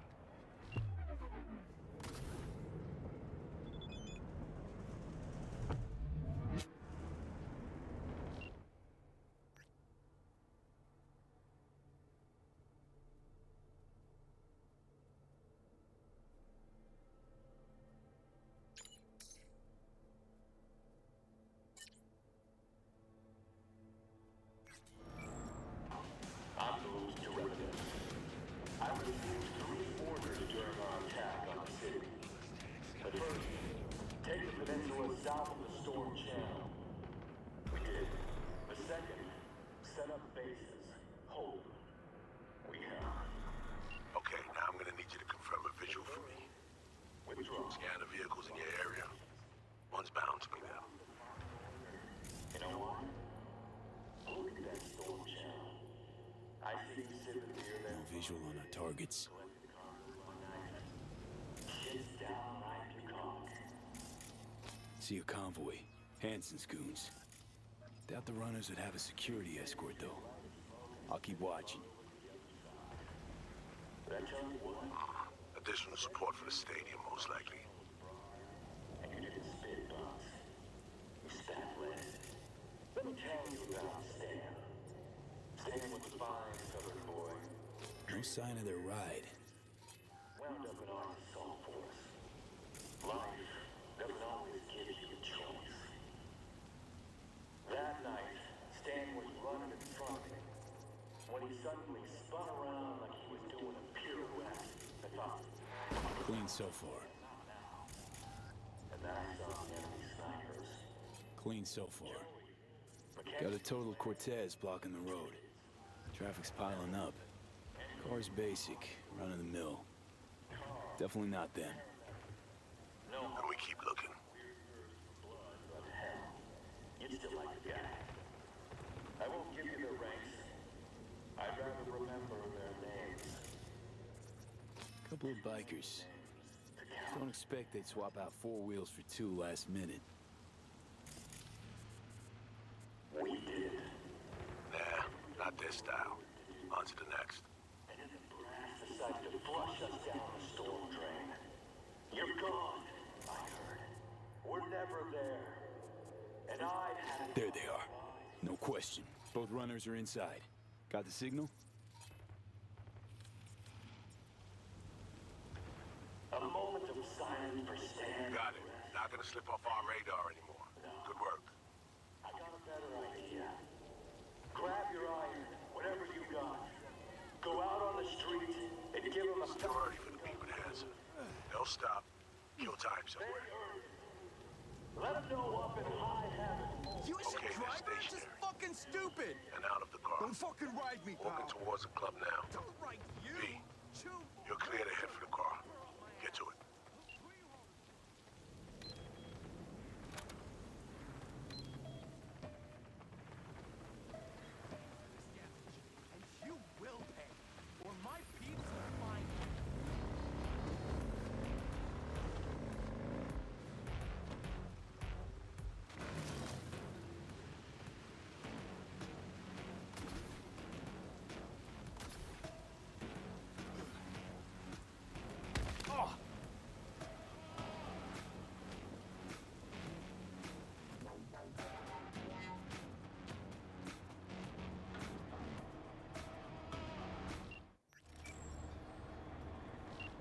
South of the storm channel. We did. The second, set up bases. Hold. We have. Okay, now I'm gonna need you to confirm a visual for me. Withdraw. Scan the vehicles in your area. One's bound to be there. You know what? Look at that storm channel. I see you sitting near them. No visual on our targets. Shit's downright cock. See a convoy. Hansen's goons. Doubt the runners would have a security escort, though. I'll keep watching. Additional support for the stadium, most likely. And you didn't spit, boss. You spat less. Let me tell you about Stan. Stan was a fine southern boy. no sign of their ride. Wound up in our assault force. Life doesn't always give you a choice. That night, Stan was running in front of me. When he suddenly spun around like he was doing a pirouette, I thought, Clean so far. and then I saw the enemy snipers. Clean so far. Got a total Cortez blocking the road. Traffic's piling up. Car's basic, run of the mill. Definitely not them. And we keep looking. But hell, you'd still like the guy. I won't give you their ranks. I'd rather remember their names. Couple of bikers. Don't expect they'd swap out 4 wheels for 2 last minute. We did. Nah, not this style. On to the next. And then the brass decided to flush us down the storm drain. You're gone, I heard. We're never there. And I'd have... There they are. No question. Both runners are inside. Got the signal? A moment of silence for Stan. Got it. Not gonna slip off our radar anymore. Good work. I got a better idea. Grab your iron, whatever you got. Go out on the street and give them a... Still early for the people that has it. They'll stop. Kill time somewhere. Let them know up in high heaven. You should Okay, drive they're her? Just stationary. fucking stupid! And out of the car. Don't fucking ride me, pal! Walking towards the club now. Don't ride you! B, Chew. you're clear to head for the car. Get to it. And you will pay, or my peeps will find you.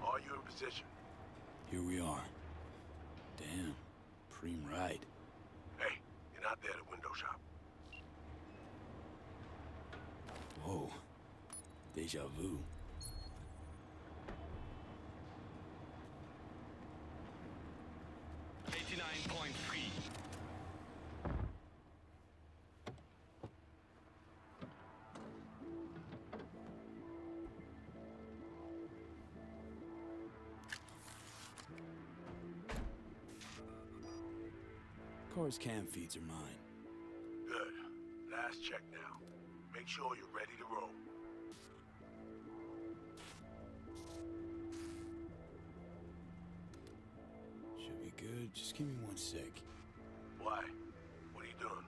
Are you in position? Here we are. Damn. Preem ride. Hey, you're not there at window shop. Whoa. Deja vu. Car's cam feeds are mine. Good. Last check now. Make sure you're ready to roll. Should be good. Just give me 1 sec. Why? What are you doing?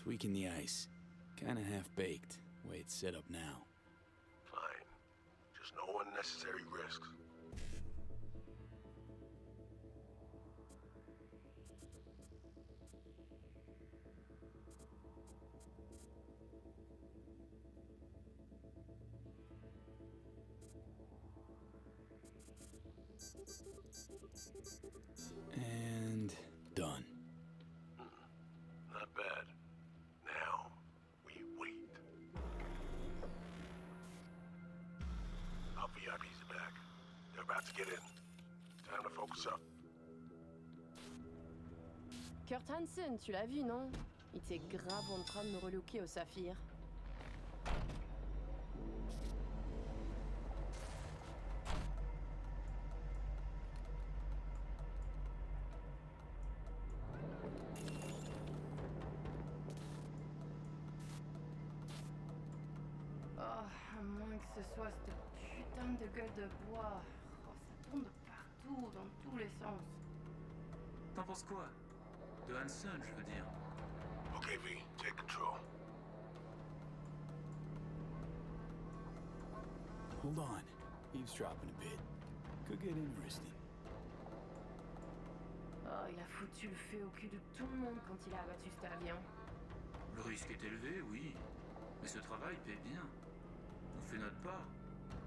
Tweaking the ice. Kinda half-baked. Way it's set up now. Fine. Just no unnecessary risks. And done. Not bad. Now, we wait. Our VIPs are back. They're about to get in. Time to focus up. Kurt Hansen, tu l'as vu, non? Il était grave en train de me relooker au saphir. À moins que ce soit cette putain de gueule de bois. Oh, ça tourne de partout, dans tous les sens. T'en penses quoi? De Hansen, je veux dire. Okay, V, take control. Hold on. Eavesdropping a bit. Could get interesting. Oh, il a foutu le feu au cul de tout le monde quand il a abattu cet avion. Le risque est élevé, oui. Mais ce travail paie bien. On fait notre part.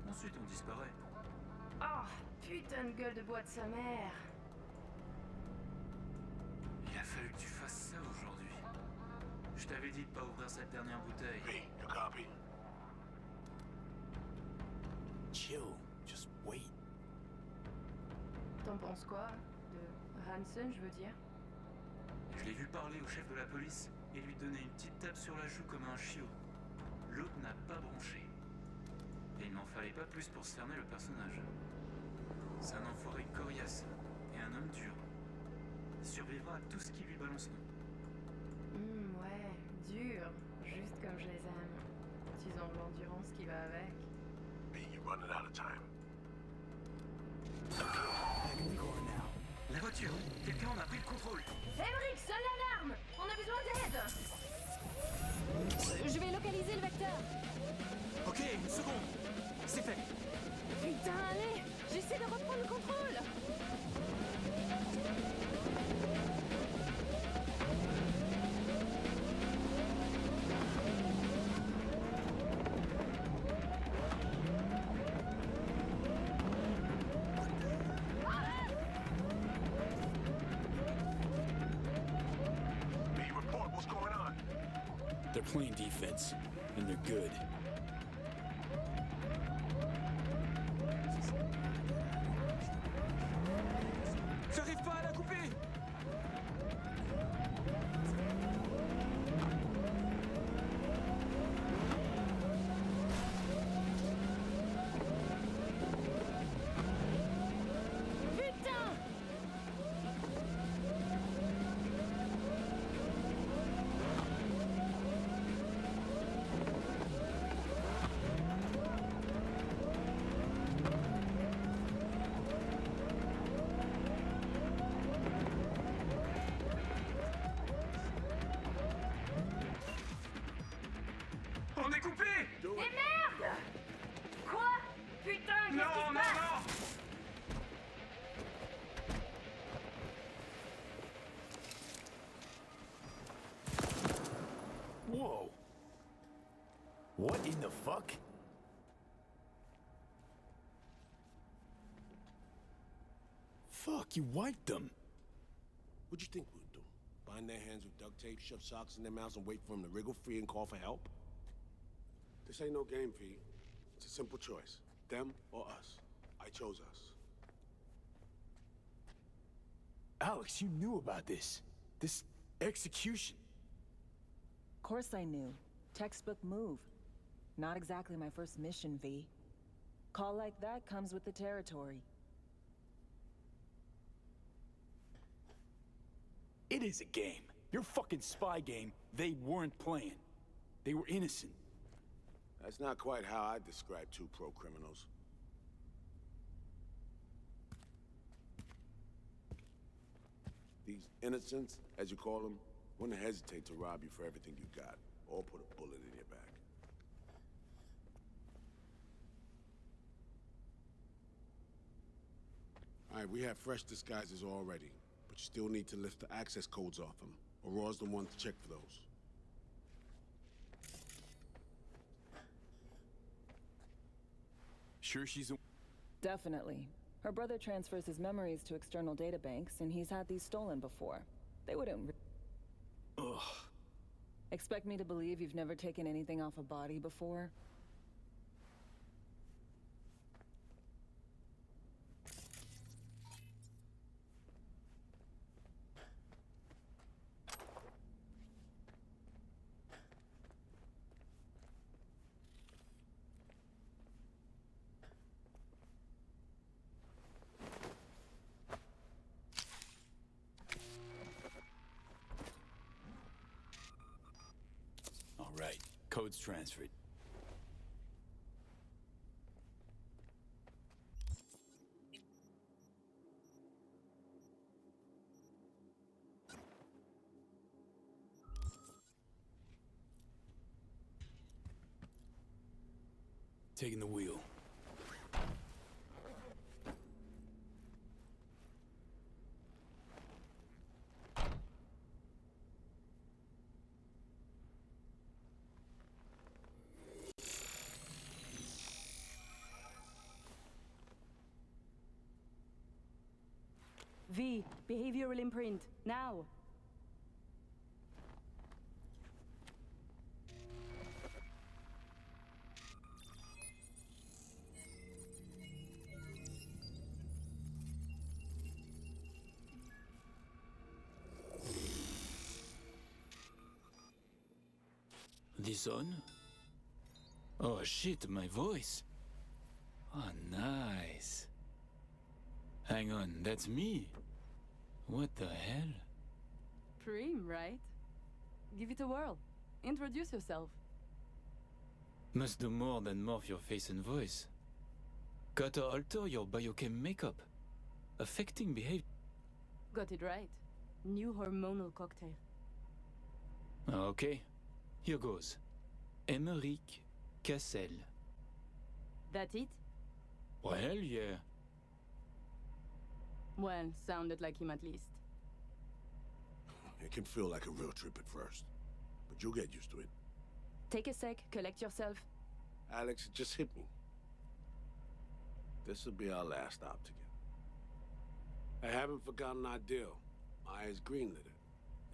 Ensuite, on disparaît. Oh, putain de gueule de bois de sa mère. Il a fallu que tu fasses ça aujourd'hui. Je t'avais dit de pas ouvrir cette dernière bouteille. Hey, you copy? Chill. Just wait. T'en penses quoi? De Hansen, je veux dire? Je l'ai vu parler au chef de la police et lui donner une petite tape sur la joue comme un chiot. L'autre n'a pas bronché. Et il n'en fallait pas plus pour cerner le personnage. C'est un enfoiré coriace et un homme dur. Il survivra à tout ce qui lui balanceront. Ouais, dur. Juste comme je les aime. Ils ont l'endurance qui va avec. Hey, you're running out of time. Back in the car now. La voiture! Quelqu'un en a pris le contrôle! Emmerich, sonne l'alarme! On a besoin d'aide! Je vais localiser le vecteur. Ok, une seconde! C'est fait! Putain, allez! J'essaie de reprendre le contrôle! Hey, report, what's going on? They're playing defense, and they're good. J'arrive pas à la couper! Putain! On est coupé! Et merde! Quoi? Putain, qu'est-ce qui Non, se non, passe? non! Whoa. What in the fuck? Fuck, you wiped them. What'd you think we'd do? Bind their hands with duct tape, shove socks in their mouths, and wait for them to wriggle free and call for help? This ain't no game, V. It's a simple choice. Them or us. I chose us. Alex, you knew about this. This execution. Of course I knew. Textbook move. Not exactly my first mission, V. Call like that comes with the territory. It is a game. Your fucking spy game, they weren't playing. They were innocent. That's not quite how I describe two pro-criminals. These innocents, as you call them, wouldn't hesitate to rob you for everything you got, or put a bullet in your back. All right, we have fresh disguises already, but you still need to lift the access codes off them. Aurora's the one to check for those. Sure she's a... Definitely. Her brother transfers his memories to external databanks, and he's had these stolen before. They wouldn't... Ugh. Expect me to believe you've never taken anything off a body before? All right, code's transferred. Taking the wheel. V, behavioral imprint, now. This on? Oh shit, my voice. Oh, nice. Hang on, that's me. What the hell? Prim, right? Give it a whirl. Introduce yourself. Must do more than morph your face and voice. Gotta alter your biochem makeup, affecting behavior. Got it right. New hormonal cocktail. Okay, here goes. Emmerich Cassel. That it? Well, yeah. Well, sounded like him at least. It can feel like a real trip at first, but you'll get used to it. Take a sec, collect yourself. Alex, it just hit me. This'll be our last stop together. I haven't forgotten our deal. Myers greenlit it.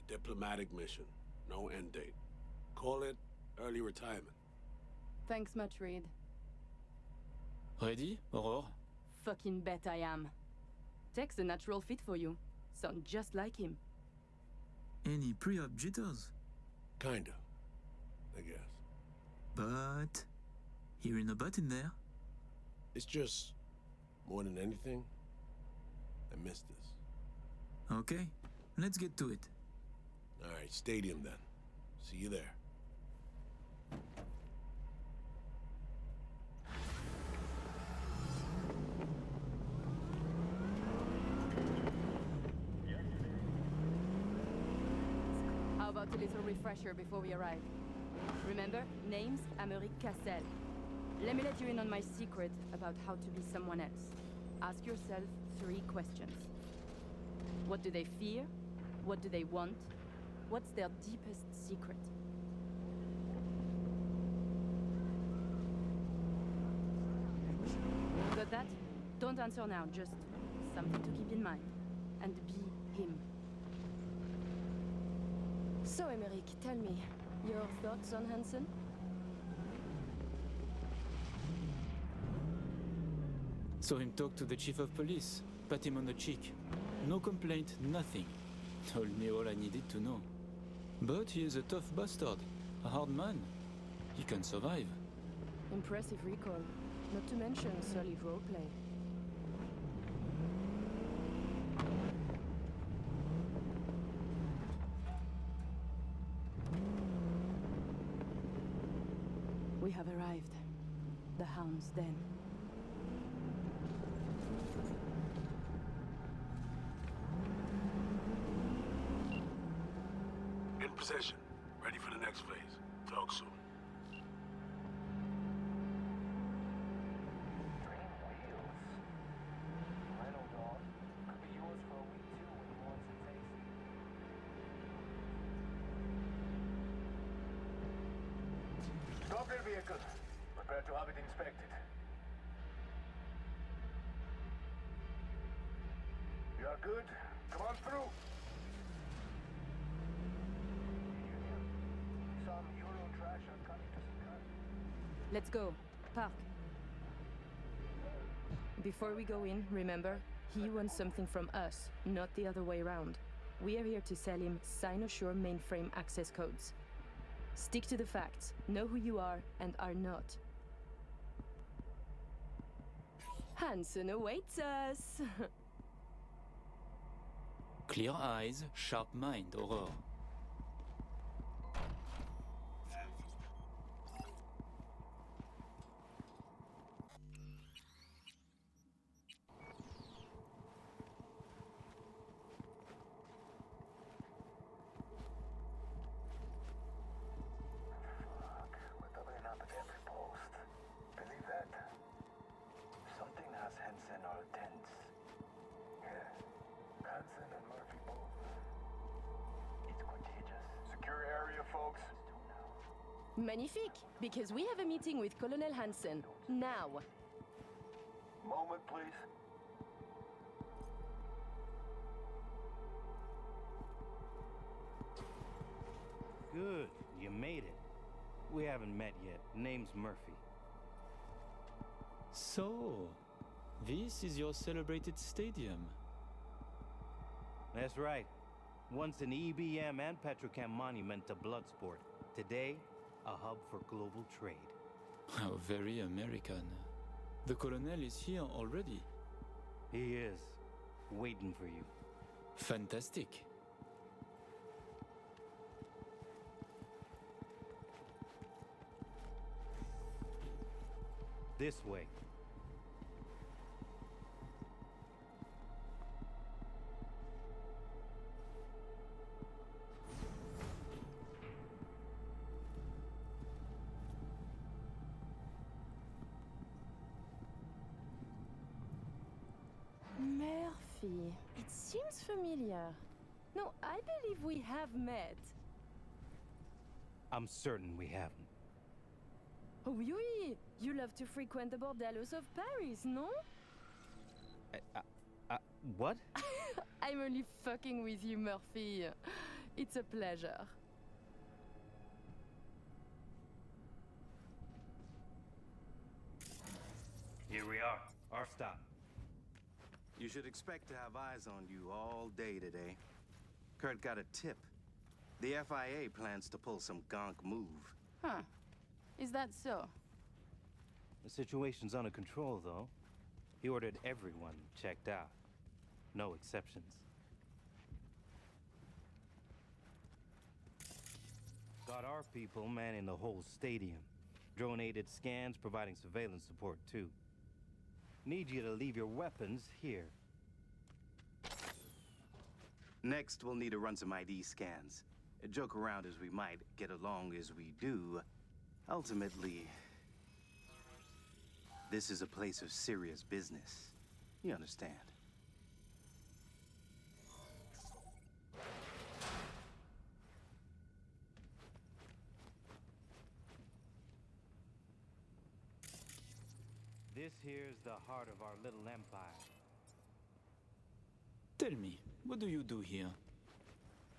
A diplomatic mission. No end date. Call it early retirement. Thanks much, Reed. Ready, Aurore? Fucking bet I am. Tech's a natural fit for you. Sound just like him. Any pre-op jitters? Kinda, I guess. But... hearing a but in there. It's just, more than anything, I miss this. Okay, let's get to it. All right, stadium then. See you there. How about a little refresher before we arrive? Remember, name's Emmerich Cassel. Let me let you in on my secret about how to be someone else. Ask yourself 3 questions. What do they fear? What do they want? What's their deepest secret? Got that? Don't answer now, just something to keep in mind. And be him. So, Emmerich, tell me, your thoughts on Hansen? Saw him talk to the chief of police, pat him on the cheek. No complaint, nothing. Told me all I needed to know. But he is a tough bastard, a hard man. He can survive. Impressive recall, not to mention solid roleplay. We have arrived. The Hound's Den. In possession. Ready for the next phase. Talk soon. Stop your vehicle. Prepare to have it inspected. You are good? Come on through. Some Euro trash are coming to Chicago. Let's go. Park. Before we go in, remember, he wants something from us, not the other way around. We are here to sell him Cynosure mainframe access codes. Stick to the facts, know who you are and are not. Hansen awaits us! Clear eyes, sharp mind, Aurore. We're doubling up at every post. Believe that? Something has Hansen all tense. Yeah. Hansen and Murphy both. It's contagious. Secure area, folks. Magnifique! Because we have a meeting with Colonel Hansen. Now! Moment, please. Good, you made it. We haven't met yet. Name's Murphy. So, this is your celebrated stadium. That's right. Once an EBM and Petrochem monument to bloodsport. Today, a hub for global trade. How very American. The colonel is here already. He is. Waiting for you. Fantastic. This way. Murphy. It seems familiar. No, I believe we have met. I'm certain we haven't. Oh, oui, oui. You love to frequent the bordellos of Paris, no? What? I'm only fucking with you, Murphy. It's a pleasure. Here we are. Our stop. You should expect to have eyes on you all day today. Kurt got a tip. The FIA plans to pull some gonk move. Huh. Is that so? The situation's under control, though. He ordered everyone checked out. No exceptions. Got our people manning the whole stadium. Drone-aided scans providing surveillance support, too. Need you to leave your weapons here. Next, we'll need to run some ID scans. Joke around as we might, get along as we do. Ultimately, this is a place of serious business. You understand? This here's the heart of our little empire. Tell me, what do you do here?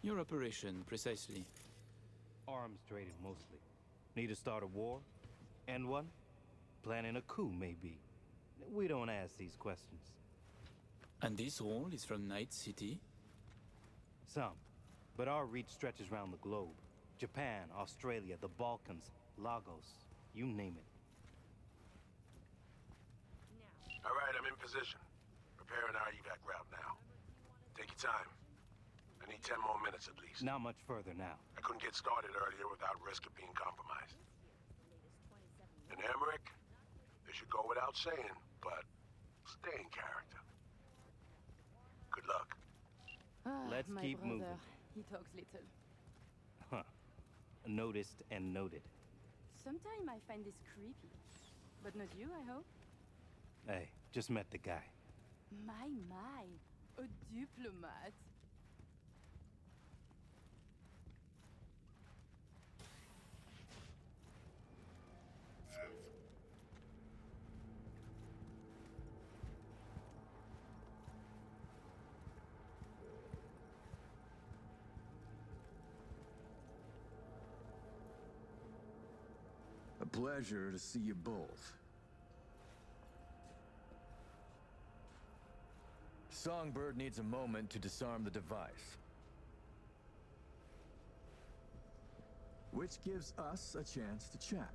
Your operation, precisely. Arms trading, mostly. Need to start a war? End one? Planning a coup, maybe. We don't ask these questions. And this role is from Night City? Some. But our reach stretches around the globe. Japan, Australia, the Balkans, Lagos, you name it. All right, I'm in position. Preparing our evac route now. Take your time. I need 10 more minutes at least. Not much further now. I couldn't get started earlier without risk of being compromised. And Emmerich, this should go without saying, but stay in character. Good luck. Let's my keep brother. moving. He talks little. Huh. Noticed and noted. Sometimes I find this creepy. But not you, I hope? Hey, just met the guy. My, a diplomat. A pleasure to see you both. Songbird needs a moment to disarm the device. Which gives us a chance to chat.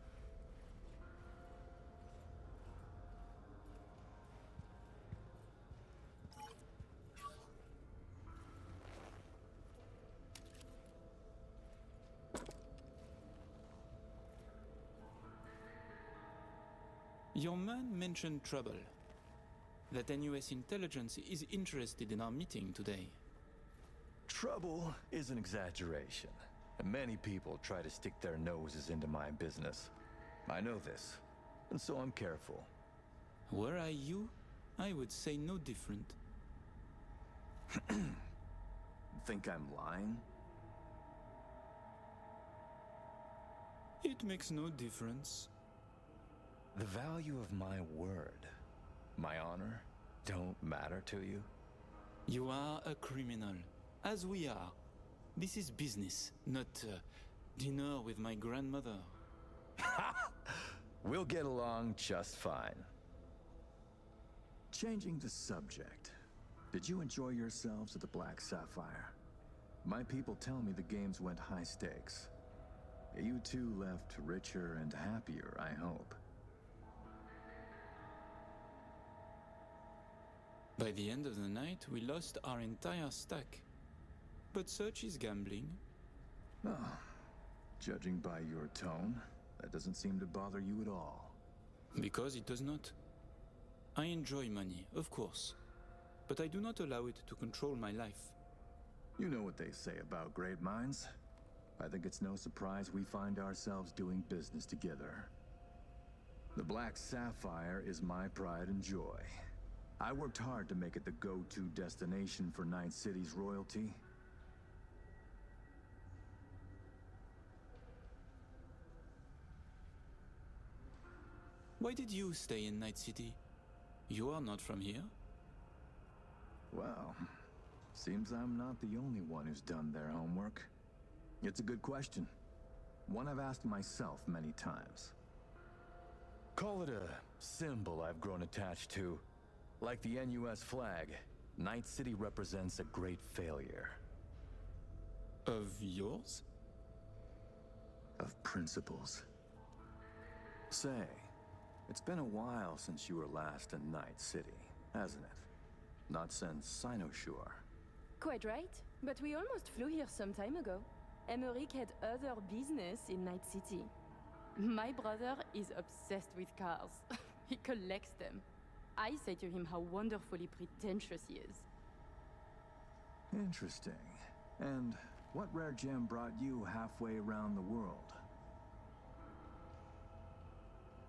Your man mentioned trouble. That NUS intelligence is interested in our meeting today. Trouble is an exaggeration. Many people try to stick their noses into my business. I know this, and so I'm careful. Were I you, I would say no different. Think I'm lying? It makes no difference. The value of my word, my honor, don't matter to you? You are a criminal, as we are. This is business, not Dinner with my grandmother. We'll get along just fine. Changing the subject. Did you enjoy yourselves at the Black Sapphire? My people tell me the games went high stakes. You two left richer and happier, I hope. By the end of the night, we lost our entire stack. But such is gambling. Oh, judging by your tone, that doesn't seem to bother you at all. Because it does not. I enjoy money, of course. But I do not allow it to control my life. You know what they say about great minds. I think it's no surprise we find ourselves doing business together. The Black Sapphire is my pride and joy. I worked hard to make it the go-to destination for Night City's royalty. Why did you stay in Night City? You are not from here. Well, seems I'm not the only one who's done their homework. It's a good question. One I've asked myself many times. Call it a symbol I've grown attached to. Like the NUS flag, Night City represents a great failure. Of yours? Of principles. Say, it's been a while since you were last in Night City, hasn't it? Not since Sinosure. Quite right, but we almost flew here some time ago. Emmerich had other business in Night City. My brother is obsessed with cars. He collects them. I say to him how wonderfully pretentious he is. Interesting. And what rare gem brought you halfway around the world?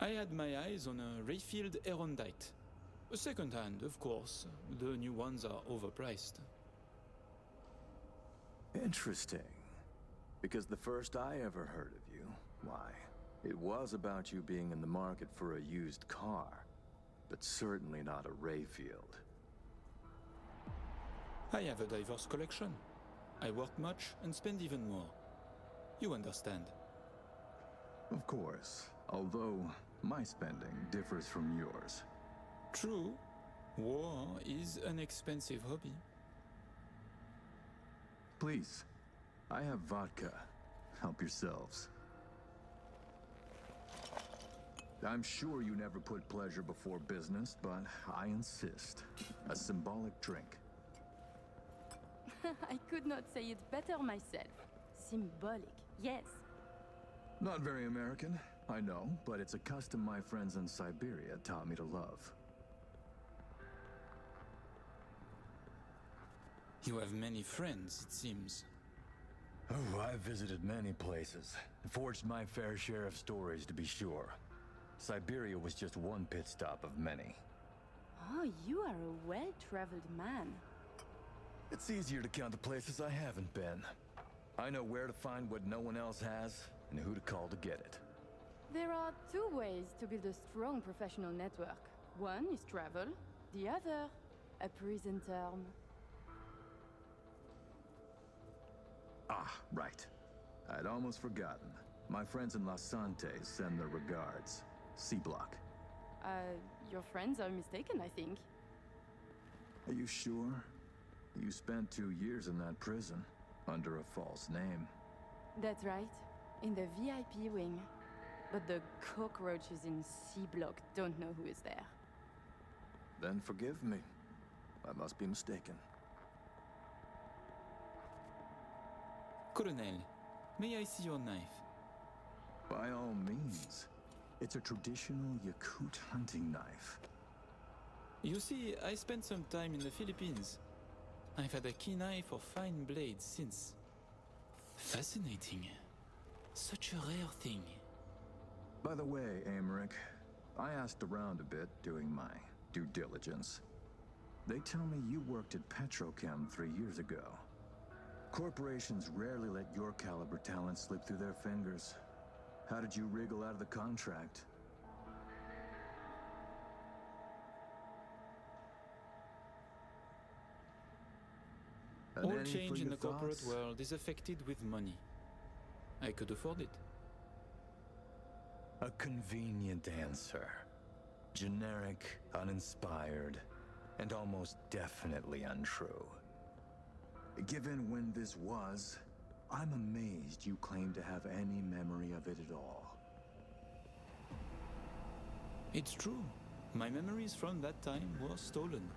I had my eyes on a refilled Erondite. A second hand, of course. The new ones are overpriced. Interesting. Because the first I ever heard of you, why, it was about you being in the market for a used car. But certainly not a Rayfield. I have a diverse collection. I work much and spend even more. You understand. Of course, although my spending differs from yours. True. War is an expensive hobby. Please, I have vodka. Help yourselves. I'm sure you never put pleasure before business, but I insist. A symbolic drink. I could not say it better myself. Symbolic, yes. Not very American, I know, but it's a custom my friends in Siberia taught me to love. You have many friends, it seems. Oh, I've visited many places. Forged my fair share of stories, to be sure. Siberia was just one pit stop of many. Oh, you are a well-traveled man. It's easier to count the places I haven't been. I know where to find what no one else has, and who to call to get it. There are two ways to build a strong professional network. One is travel, the other, a prison term. Ah, right. I'd almost forgotten. My friends in Los Santes send their regards. C-Block. Your friends are mistaken, I think. Are you sure? You spent 2 years in that prison, under a false name. That's right, in the VIP wing. But the cockroaches in C-Block don't know who is there. Then forgive me. I must be mistaken. Colonel, may I see your knife? By all means. It's a traditional Yakut hunting knife. You see, I spent some time in the Philippines. I've had a keen eye for fine blades since. Fascinating. Such a rare thing. By the way, Emmerich, I asked around a bit doing my due diligence. They tell me you worked at Petrochem 3 years ago. Corporations rarely let your caliber talent slip through their fingers. How did you wriggle out of the contract? All change in the corporate world is affected with money. I could afford it. A convenient answer. Generic, uninspired, and almost definitely untrue. Given when this was, I'm amazed you claim to have any memory of it at all. It's true. My memories from that time were stolen.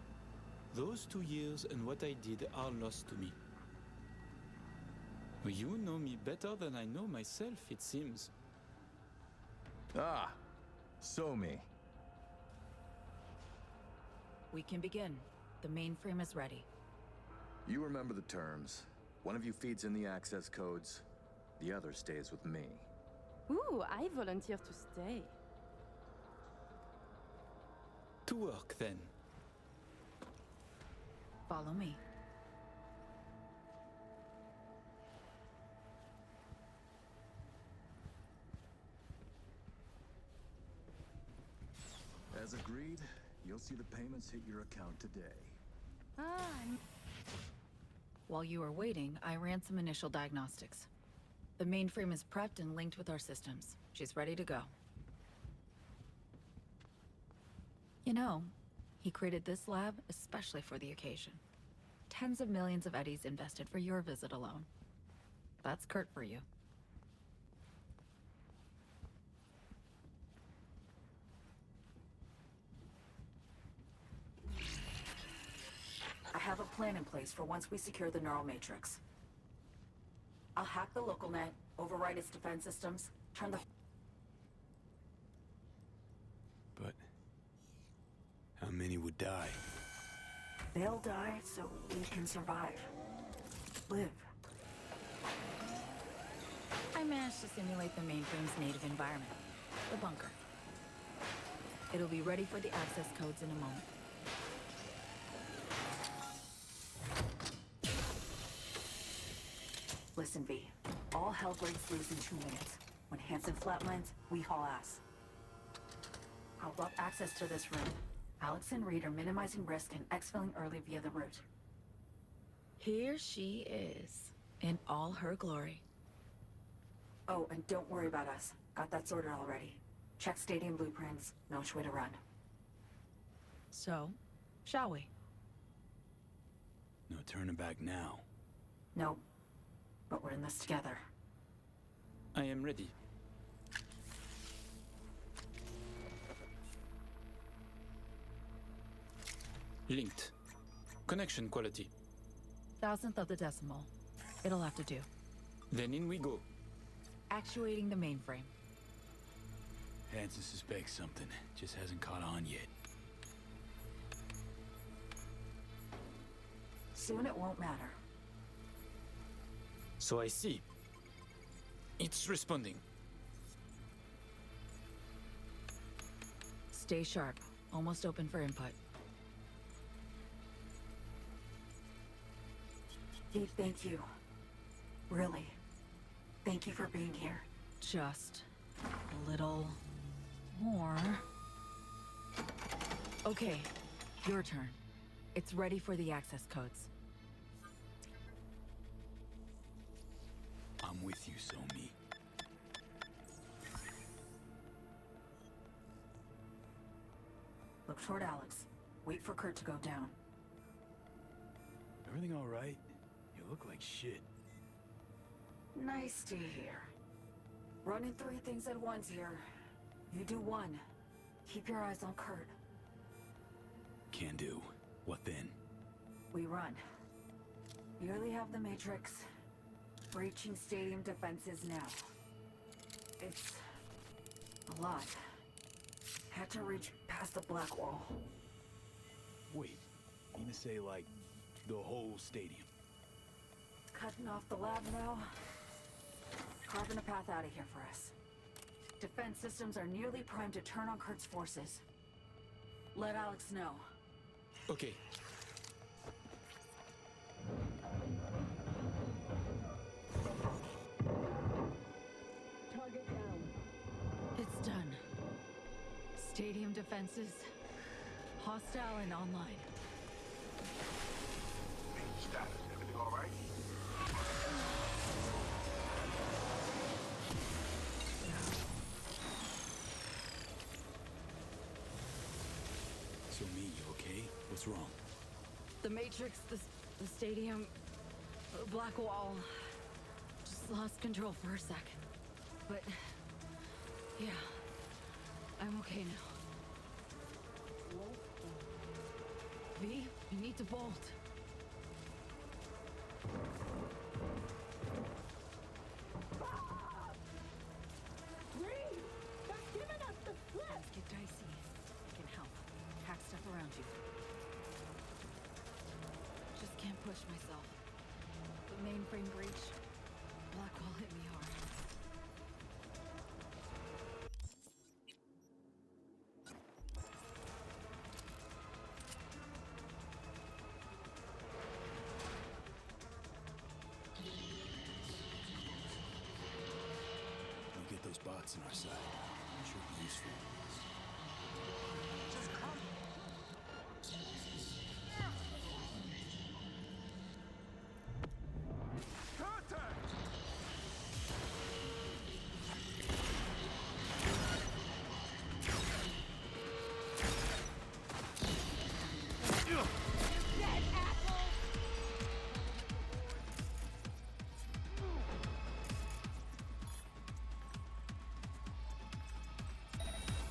Those 2 years and what I did are lost to me. You know me better than I know myself, it seems. Ah, so me. We can begin. The mainframe is ready. You remember the terms. One of you feeds in the access codes, the other stays with me. Ooh, I volunteer to stay. To work, then. Follow me. As agreed, you'll see the payments hit your account today. While you were waiting, I ran some initial diagnostics. The mainframe is prepped and linked with our systems. She's ready to go. You know, he created this lab especially for the occasion. Tens of millions of eddies invested for your visit alone. That's Kurt for you. I have a plan in place for once we secure the neural matrix. I'll hack the local net, override its defense systems, turn the... But how many would die? They'll die so we can survive. Live. I managed to simulate the mainframe's native environment, the bunker. It'll be ready for the access codes in a moment. Listen, V. All hell breaks loose in 2 minutes. When Hansen flatlines, we haul ass. I'll block access to this room. Alex and Reed are minimizing risk and exfilling early via the route. Here she is, in all her glory. Oh, and don't worry about us. Got that sorted already. Check stadium blueprints, no way to run. So, shall we? No turning back now. Nope. But we're in this together. I am ready. Linked. Connection quality. 1,000th of the decimal. It'll have to do. Then in we go. Actuating the mainframe. Hansen suspects something, just hasn't caught on yet. Soon it won't matter. So I see. It's responding. Stay sharp. Almost open for input. Dave, thank you. Really. Thank you for being here. Just a little more. Okay, your turn. It's ready for the access codes. I'm with you, Somi. Look toward Alex. Wait for Kurt to go down. Everything all right? You look like shit. Nice to hear. Running 3 things at once here. You do 1. Keep your eyes on Kurt. Can do. What then? We run. Nearly have the Matrix. Breaching stadium defenses now. It's a lot. Had to reach past the black wall. Wait, you mean to say, like, the whole stadium? Cutting off the lab now. Carving a path out of here for us. Defense systems are nearly primed to turn on Kurt's forces. Let Alex know. Okay. Target down. It's done. Stadium defenses. Hostile and online. Status, everything all right? What's wrong? The Matrix, the stadium, the black wall. Just lost control for a sec. But, yeah, I'm okay now. V, you need to bolt. Things get dicey. I can help. Hack stuff around you. Just can't push myself. The mainframe breach. Black wall hit me hard. We'll get those bots on our side. Should be useful.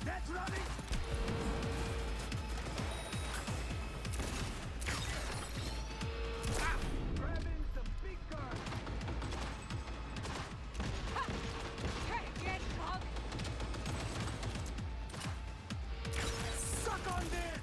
That's running! Grabbing some big guns! Get punk! Suck on this!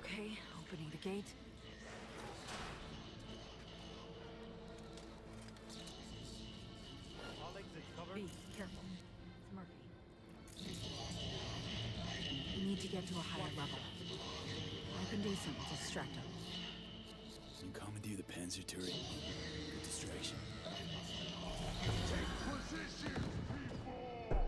Okay, opening the gate. All exits covered. Be careful. It's Murphy. We need to get to a higher level. I can do something to distract him. You commandeer the Panzer turret. Good distraction. Take position, people!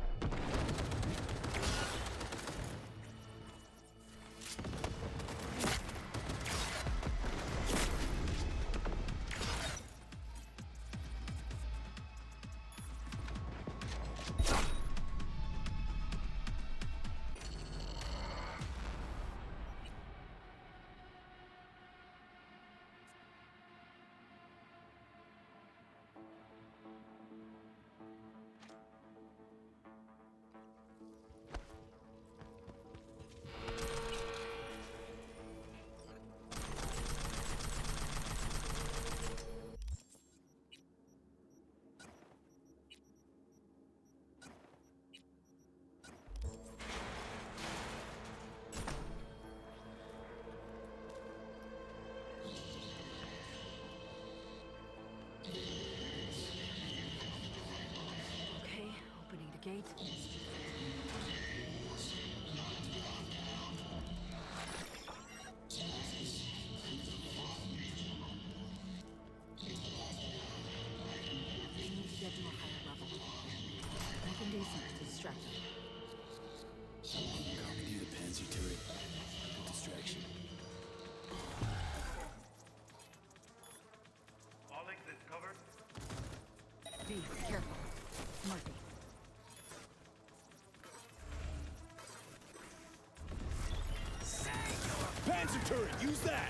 turret. Use that.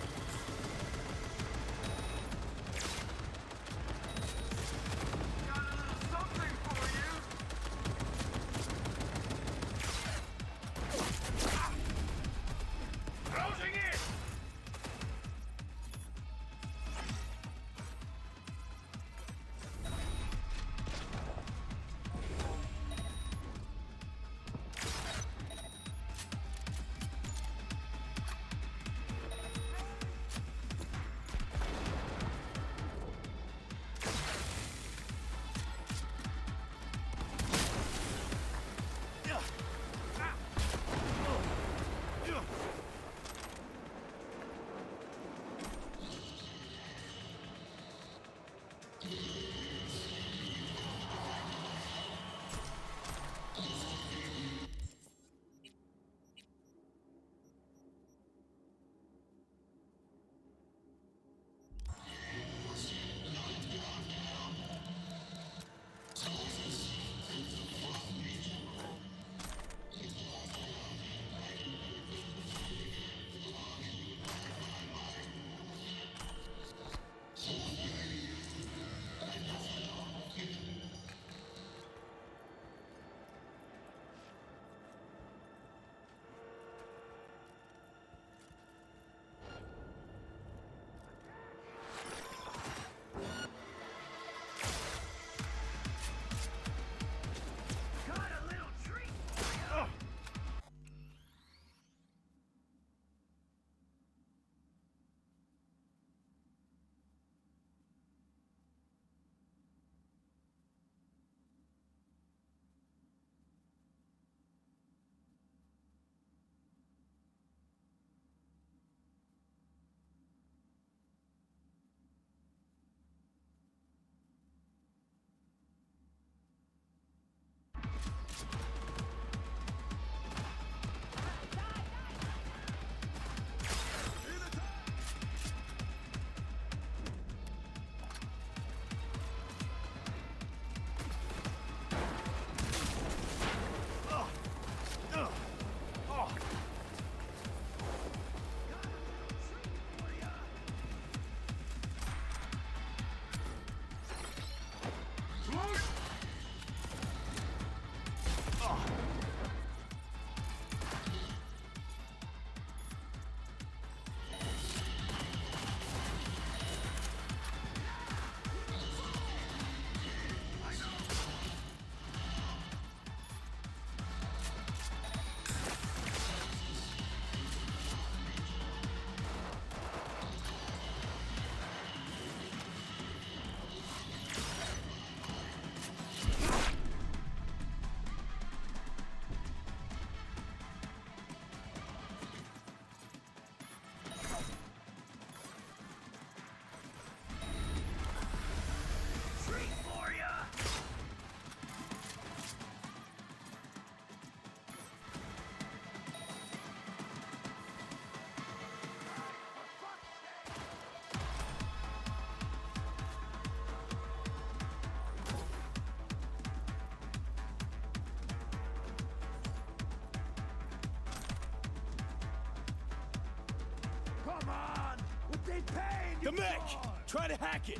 The mech! Try to hack it!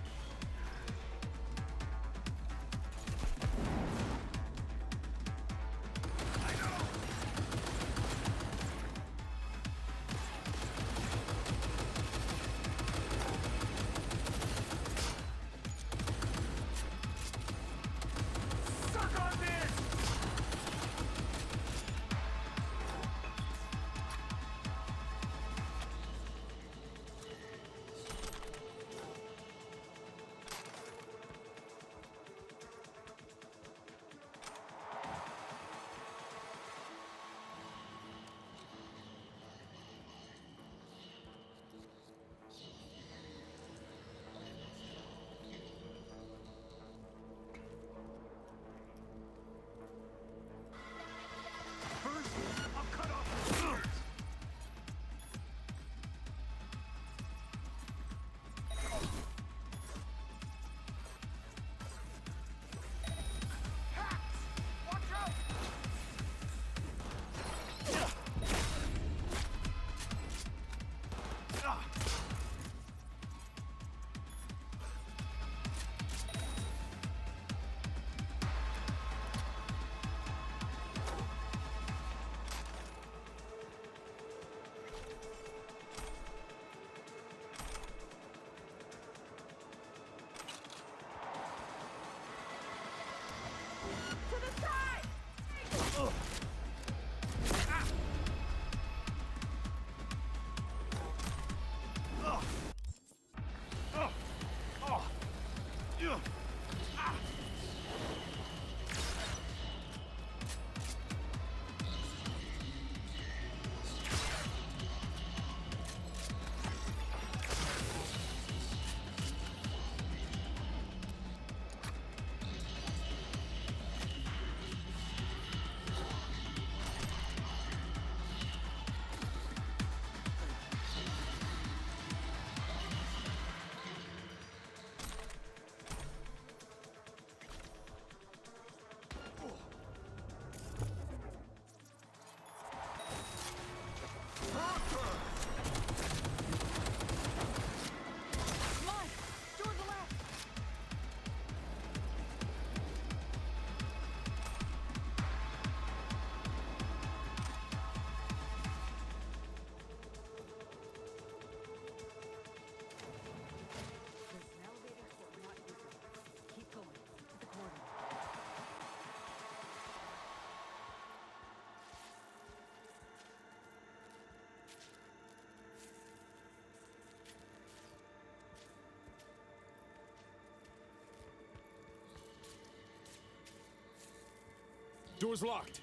Door's locked.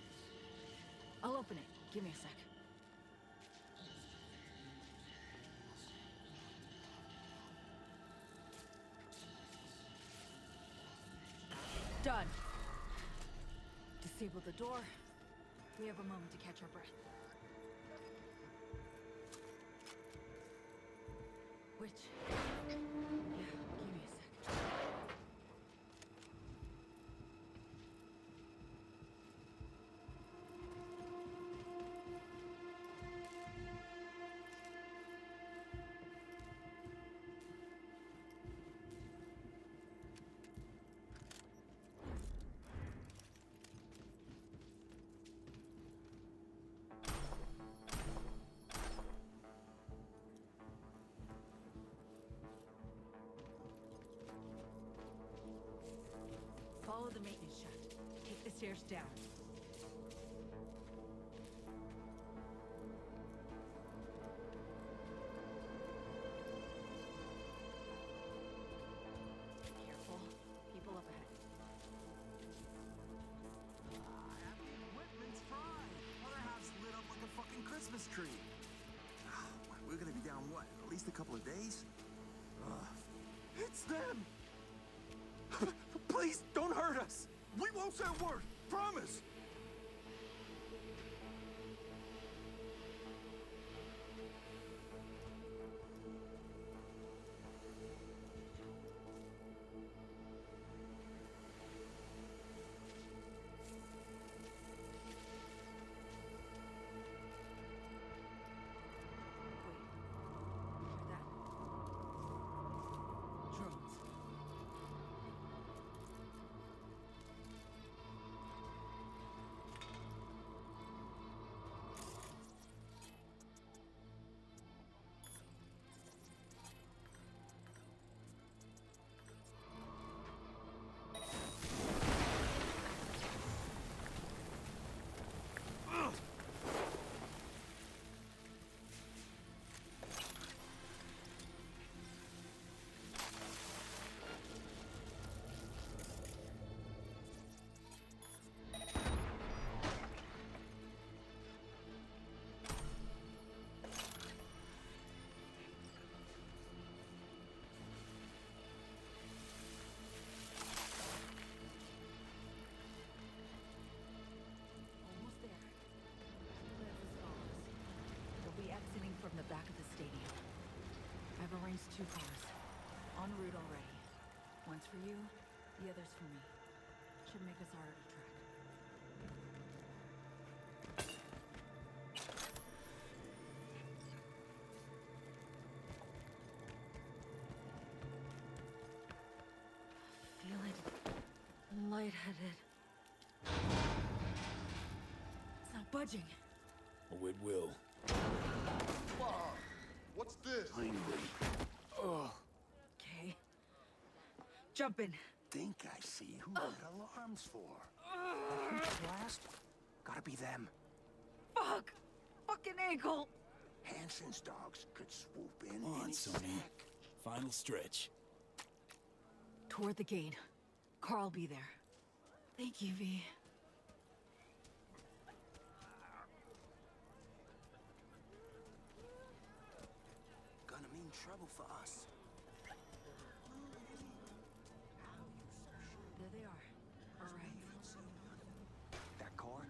I'll open it. Give me a sec. Done. Disable the door. We have a moment to catch our breath. Which... Yeah, give me a sec. Follow the maintenance shaft. Take the stairs down. Careful. People up ahead. Equipment's fine. Other half's lit up like a fucking Christmas tree. We're gonna be down, what, at least a couple of days? It's them! Please, don't hurt us! We won't say a word! Promise! From the back of the stadium. I've arranged 2 cars. En route already. One's for you, the other's for me. Should make us harder to track. Feeling lightheaded. It's not budging. Oh, it will. What's this? Hungry. Oh. Okay. Jump in. Think I see who what alarms for. That huge blast? Gotta be them. Fuck! Fucking ankle! Hansen's dogs could swoop in Come on, any Sony. sec. Final stretch. Toward the gate. Carl be there. Thank you, V. Gonna mean trouble for us. There they are. All right. That car?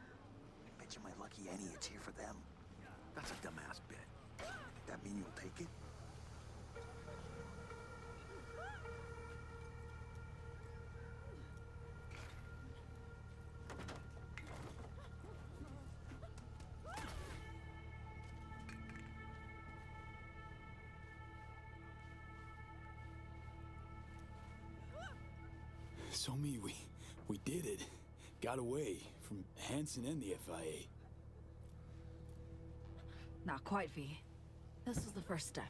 Bet you my lucky Annie it's here for them. That's a dumbass bet. That mean you'll take it? So we did it. Got away from Hansen and the FIA. Not quite, V. This was the first step.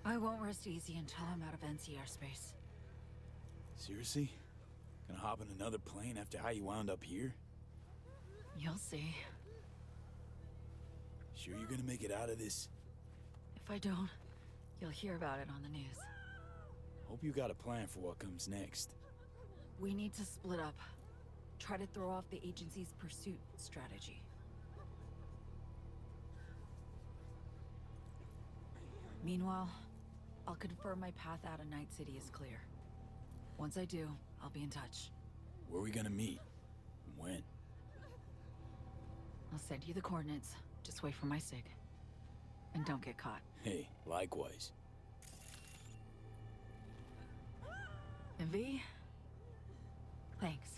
I won't rest easy until I'm out of NC airspace. Seriously? Gonna hop in another plane after how you wound up here? You'll see. Sure you're gonna make it out of this? If I don't, you'll hear about it on the news. Hope you got a plan for what comes next. We need to split up. Try to throw off the agency's pursuit strategy. Meanwhile, I'll confirm my path out of Night City is clear. Once I do, I'll be in touch. Where are we gonna meet? When? I'll send you the coordinates. Just wait for my sig. And don't get caught. Hey, likewise. And V, thanks.